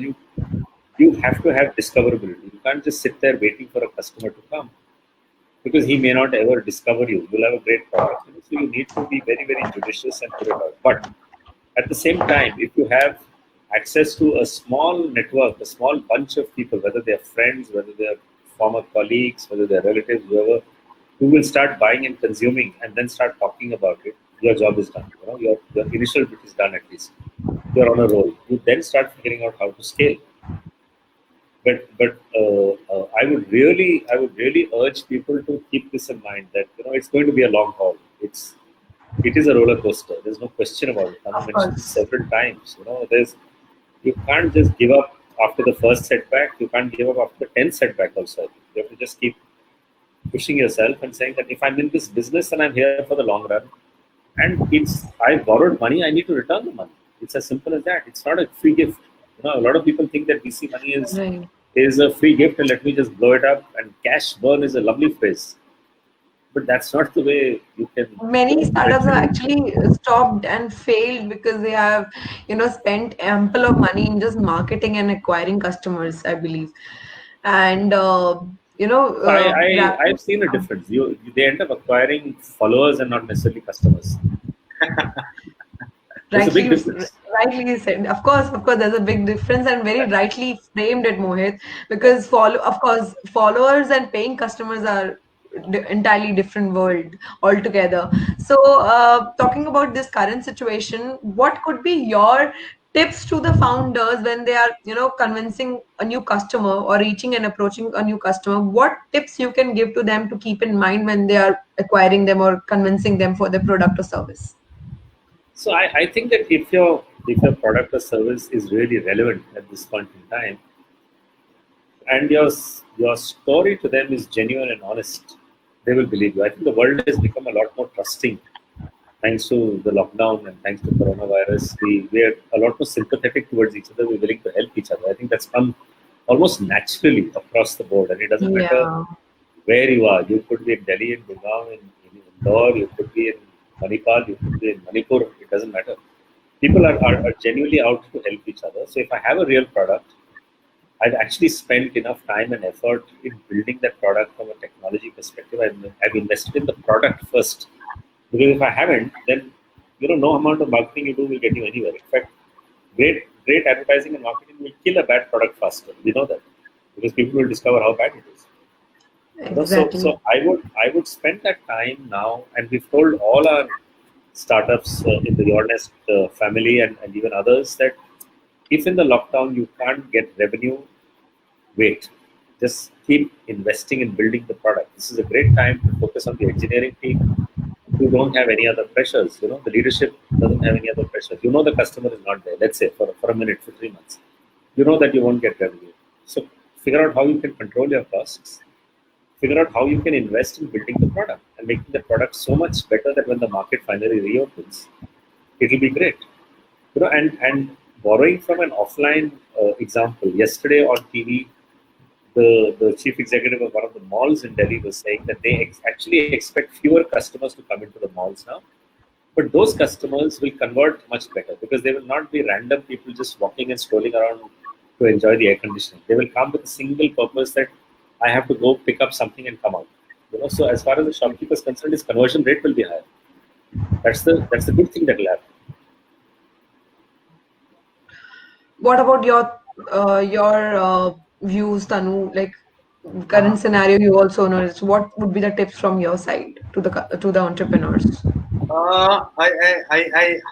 you have to have discoverability. You can't just sit there waiting for a customer to come, because he may not ever discover you. You'll have a great product, so you need to be very, very judicious and put it out. But at the same time, if you have access to a small network, a small bunch of people, whether they are friends, whether they are former colleagues, whether they are relatives, whoever, who will start buying and consuming and then start talking about it, your job is done. Your initial bit is done at least. You're on a roll. You then start figuring out how to scale. But I would really urge people to keep this in mind, that it's going to be a long haul. It is a roller coaster. There's no question about it. I mentioned this several times. You can't just give up after the first setback. You can't give up after the 10th setback also. You have to just keep pushing yourself and saying that if I'm in this business and I'm here for the long run, and I borrowed money, I need to return the money. It's as simple as that. It's not a free gift. A lot of people think that VC money is a free gift and let me just blow it up. And cash burn is a lovely phrase, but that's not the way you can. Many startups have actually stopped and failed because they have, spent ample of money in just marketing and acquiring customers, I believe. And I've seen a difference. They end up acquiring followers and not necessarily customers. There's a big difference. Rightly said. Of course, there's a big difference, and very rightly framed it, Mohit. Because followers and paying customers are entirely different world altogether. So, talking about this current situation, what could be your tips to the founders when they are, convincing a new customer or reaching and approaching a new customer? What tips you can give to them to keep in mind when they are acquiring them or convincing them for their product or service? So I think that if your product or service is really relevant at this point in time, and your story to them is genuine and honest, they will believe you. I think the world has become a lot more trusting thanks to the lockdown and thanks to coronavirus. We are a lot more sympathetic towards each other. We're willing to help each other. I think that's come almost naturally across the board, and it doesn't matter Yeah. where you are. You could be in Delhi, in Gurgaon, in Indore, you could be in Manipal, you could be in Manipur. It doesn't matter. People are genuinely out to help each other. So if I have a real product, I've actually spent enough time and effort in building that product from a technology perspective. I've invested in the product first. Because if I haven't, then no amount of marketing you do will get you anywhere. In fact, great advertising and marketing will kill a bad product faster. We know that because people will discover how bad it is. So Exactly. I would spend that time now, and we've told all our startups in the Your Nest family and even others that if in the lockdown you can't get revenue, wait. Just keep investing in building the product. This is a great time to focus on the engineering team who don't have any other pressures. The leadership doesn't have any other pressures. The customer is not there. Let's say for a minute, for 3 months. You know that you won't get revenue. So figure out how you can control your costs. Figure out how you can invest in building the product and making the product so much better that when the market finally reopens, it will be great. And borrowing from an offline example, yesterday on TV, the chief executive of one of the malls in Delhi was saying that they actually expect fewer customers to come into the malls now. But those customers will convert much better because they will not be random people just walking and strolling around to enjoy the air conditioning. They will come with a single purpose that I have to go pick up something and come out. So as far as the shopkeeper is concerned, his conversion rate will be higher. That's the good thing that will happen. What about your views, Tanu? Like Uh, current scenario, you also know. What would be the tips from your side to the entrepreneurs?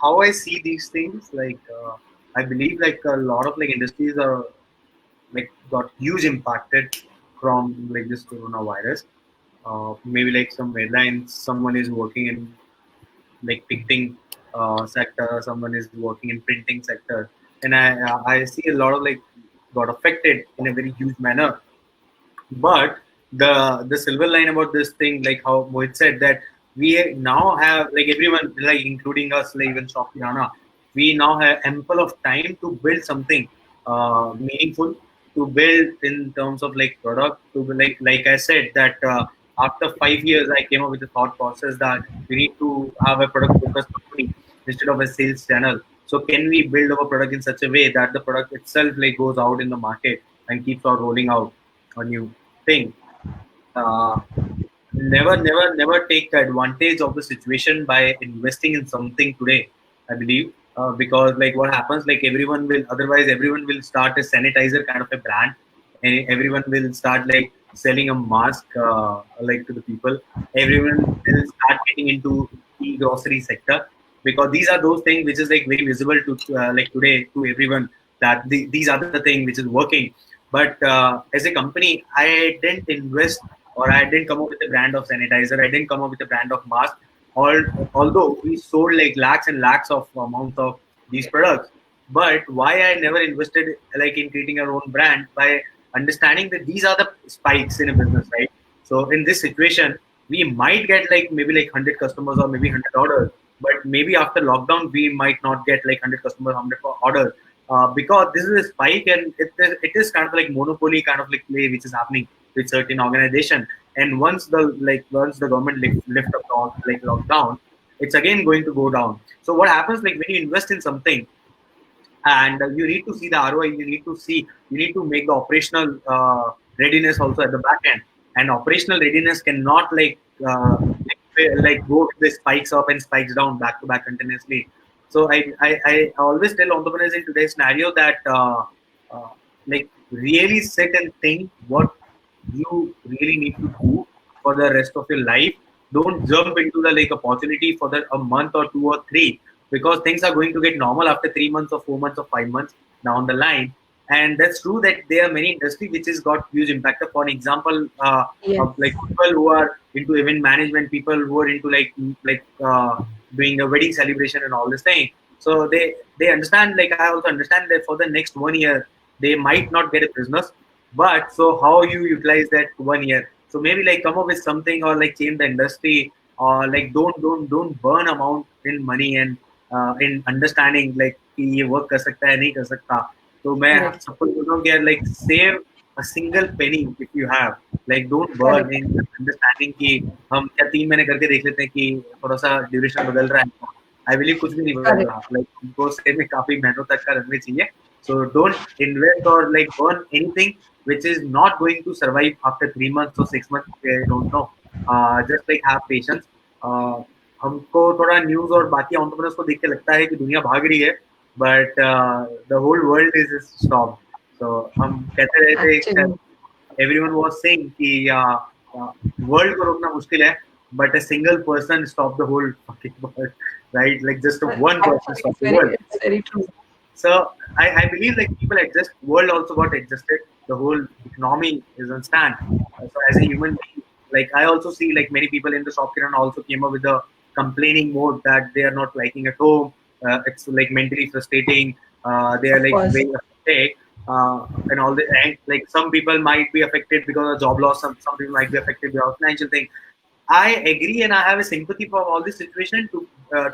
how I see these things, like I believe like a lot of like industries are like got huge impacted from like this coronavirus. Maybe like some airlines, someone is working in like ticketing sector, someone is working in printing sector, and I see a lot of like got affected in a very huge manner. But the silver line about this thing, like how Mohit said, that we now have like everyone, like including us, like even Shop Kirana, we now have ample of time to build something meaningful, to build in terms of like product. To be like I said that after 5 years, I came up with the thought process that we need to have a product focused company instead of a sales channel. So can we build our product in such a way that the product itself like goes out in the market and keeps on rolling out a new thing. Uh, never take the advantage of the situation by investing in something today. I believe because like what happens, like everyone will start a sanitizer kind of a brand, and everyone will start like selling a mask like to the people. Everyone will start getting into e-grocery sector because these are those things which is like very visible to like today to everyone that these are the thing which is working. But as a company, I didn't invest or I didn't come up with a brand of sanitizer. I didn't come up with a brand of mask. Although we sold like lakhs and lakhs of amount of these products, but why I never invested like in creating our own brand by understanding that these are the spikes in a business, right? So in this situation, we might get like maybe like 100 customers or maybe 100 orders, but maybe after lockdown we might not get like 100 customers, 100 orders because this is a spike and it is kind of like monopoly kind of like play which is happening with certain organization. And once the government lift up like lockdown, it's again going to go down. So what happens like when you invest in something and you need to see the ROI, you need to make the operational readiness also at the back end. And operational readiness cannot like go with the spikes up and spikes down back to back continuously. So I always tell entrepreneurs in today's scenario that uh, like really sit and think what you really need to do for the rest of your life. Don't jump into the like opportunity for a month or 2 or 3 because things are going to get normal after 3 months or 4 months or 5 months down the line. And that's true that there are many industry which has got huge impact. For example, Yes. of like people who are into event management, people who are into like doing a wedding celebration and all this thing. So they understand. Like I also understand that for the next 1 year they might not get a business, but so how you utilize that 1 year? So maybe like come up with something or like change the industry or like don't burn amount in money and in understanding like कि ये work कर सकता है नहीं कर सकता. तो मैं Correct. सबको बोलता हूँ कि यार like save a single penny if you have. Like don't burn Correct. in understanding कि हम क्या 3 महीने करके देख लेते हैं कि थोड़ा सा ड्यूरेशन बदल रहा है. आई बिलीव कुछ भी नहीं बदल Correct. रहा. लाइक हमको सेव में काफी मेहनत तक का रखनी चाहिए. सो डोंट इन्वेस्ट और like burn anything which is not going to survive after 3 months or 6 months. I don't know. Just like have patience. हमको थोड़ा न्यूज और बाकी एंटरप्रेन्योर्स को देख के लगता है कि दुनिया भाग रही है, but the whole world is stop. So हम कहते रहते हैं, Actually. everyone was saying कि वर्ल्ड को रोकना मुश्किल है, but a single person stopped the whole fucking world, right? Like just one person Actually, stopped the world. it's very true. So I believe like people adjust, world also got adjusted, the whole economy is on stand. So as a human being, like I also see like many people in the shop Kirana also came up with the complaining mode that they are not liking at home. It's like mentally frustrating. They are Of like course. very affected. And all the and like some people might be affected because of job loss, some people might be affected because of financial thing. I agree and I have a sympathy for all this situation to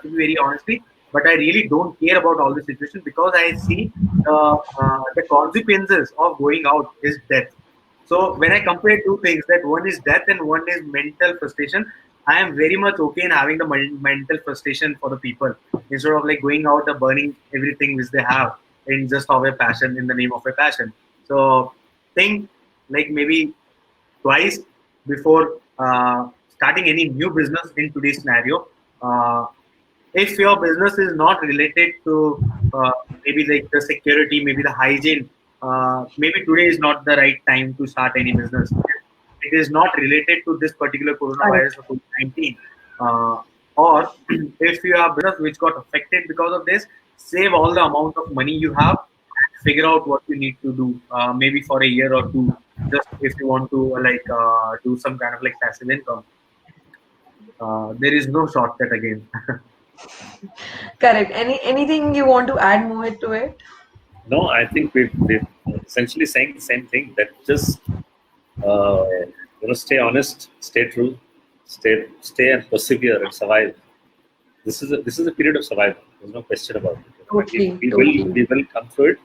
be very honestly, but I really don't care about all this situation because I see the consequences of going out is death. So when I compare two things, that one is death and one is mental frustration, I am very much okay in having the mental frustration for the people instead of like going out and burning everything which they have in just of a passion, in the name of a passion. So think like maybe twice before starting any new business in today's scenario. If your business is not related to maybe like the security, maybe the hygiene, maybe today is not the right time to start any business. It is not related to this particular Correct. coronavirus or COVID-19. Or if you have business which got affected because of this, save all the amount of money you have and figure out what you need to do, maybe for a year or two, just if you want to like do some kind of like passive income. There is no shortcut again. Correct. Anything you want to add, Mohit, to it? No, I think we've essentially saying the same thing, that just stay honest, stay true, stay and persevere and survive. This is a period of survival. There's no question about it. Totally. We Totally. will come through it.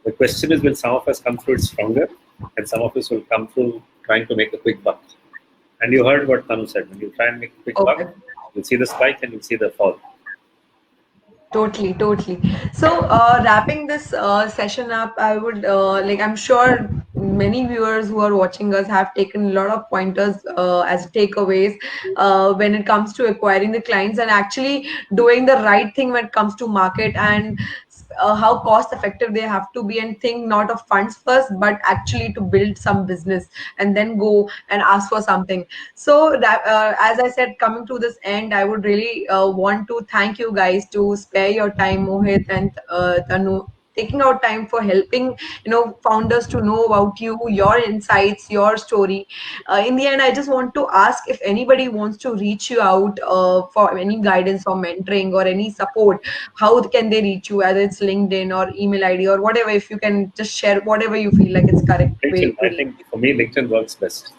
The question is, will some of us come through it stronger, and some of us will come through trying to make a quick buck. And you heard what Tanu said. When you try and make a quick buck, Okay. you'll see the spike and you'll see the fall. Totally, totally. So, wrapping this session up, I would like, I'm sure many viewers who are watching us have taken a lot of pointers as takeaways when it comes to acquiring the clients and actually doing the right thing when it comes to market and how cost effective they have to be, and think not of funds first, but actually to build some business and then go and ask for something. So that, as I said, coming to this end, I would really want to thank you guys to spare your time, Mohit and Tanu, taking out time for helping founders to know about you, your insights, your story. In the end, I just want to ask if anybody wants to reach you out for any guidance or mentoring or any support, how can they reach you, whether it's LinkedIn or email ID or whatever. If you can just share whatever you feel like it's correct way LinkedIn, to I reach. think for me, LinkedIn works best.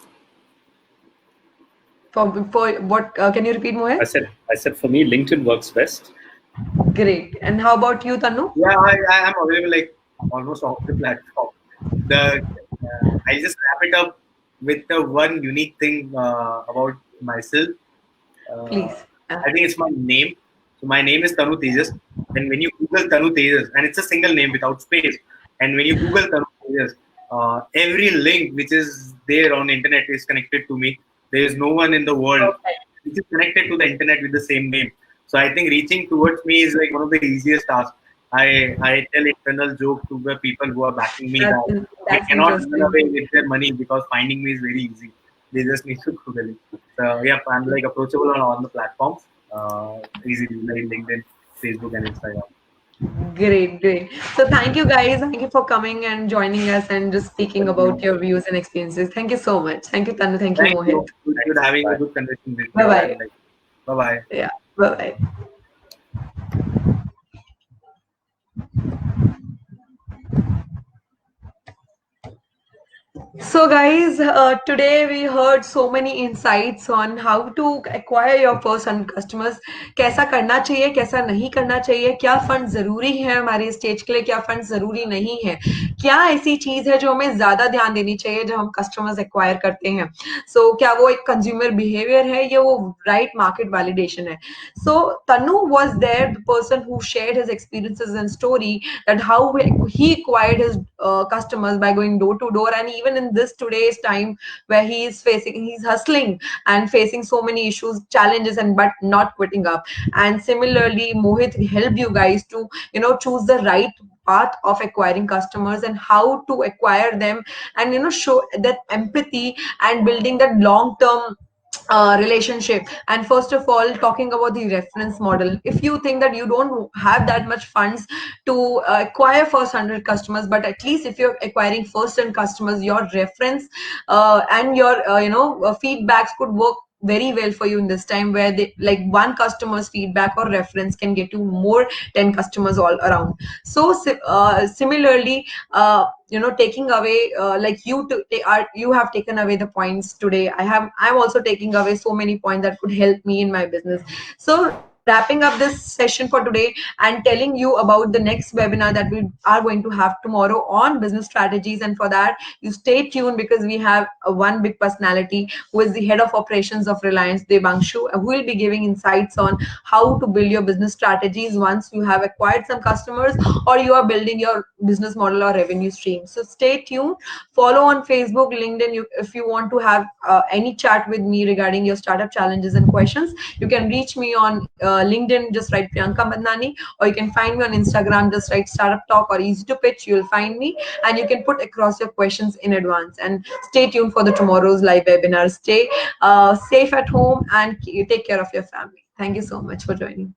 For what? Can you repeat, Mohit? I said for me, LinkedIn works best. Great. And how about you, Tanu? Yeah, I am available like almost off the platform. The I just wrap it up with the one unique thing about myself. Uh, Please. I think it's my name. So my name is Tanu Tejas, and when you Google Tanu Tejas, and it's a single name without space, and when you Google Tanu Tejas, every link which is there on internet is connected to me. There is no one in the world Perfect. which is connected to the internet with the same name. So I think reaching towards me is like one of the easiest tasks. I tell internal joke to the people who are backing me that they That's cannot run interesting. away with their money because finding me is very easy. They just need to Google it. So yeah, I'm like approachable on all the platforms. Easily like LinkedIn, Facebook, and Instagram. Great, great. So thank you guys. Thank you for coming and joining us and just speaking Thank about you. your views and experiences. Thank you so much. Thank you, Tanu. Thank you, Thank Mohit. you. Good Thanks. having a Bye. good conversation with Bye you. And bye. like, bye bye. Yeah. Bye bye. So, guys, today we heard so many insights on how to acquire your first 100 customers. कैसा करना चाहिए, कैसा नहीं करना चाहिए, क्या fund जरूरी है हमारे स्टेज के लिए, क्या फंड जरूरी नहीं है, क्या ऐसी चीज है जो हमें ज्यादा ध्यान देनी चाहिए जब हम कस्टमर्स एक्वायर करते हैं. क्या वो एक कंज्यूमर बिहेवियर है या वो राइट मार्केट वैलिडेशन है. Tanu was there, the person who shared his experiences and story, that how he acquired his customers by going door to door, and even in this today's time where he's hustling and facing so many issues, challenges, and but not quitting up. And similarly, Mohit helped you guys to choose the right path of acquiring customers and how to acquire them, and show that empathy and building that long term relationship. And first of all, talking about the reference model, if you think that you don't have that much funds to acquire first 100 customers, but at least if you're acquiring first 10 customers, your reference and your feedbacks could work very well for you in this time, where they like one customer's feedback or reference can get you more 10 customers all around. Similarly, taking away like you have taken away the points today. I'm also taking away so many points that could help me in my business. So wrapping up this session for today and telling you about the next webinar that we are going to have tomorrow on business strategies. And for that, you stay tuned, because we have one big personality who is the head of operations of Reliance, Devanshu, who will be giving insights on how to build your business strategies once you have acquired some customers or you are building your business model or revenue stream. So stay tuned. Follow on Facebook, LinkedIn. If you want to have any chat with me regarding your startup challenges and questions, you can reach me on LinkedIn, just write Priyanka Madnani, or you can find me on Instagram, just write Startup Talk or Easy to Pitch. You'll find me, and you can put across your questions in advance. And stay tuned for the tomorrow's live webinar. Stay safe at home and take care of your family. Thank you so much for joining.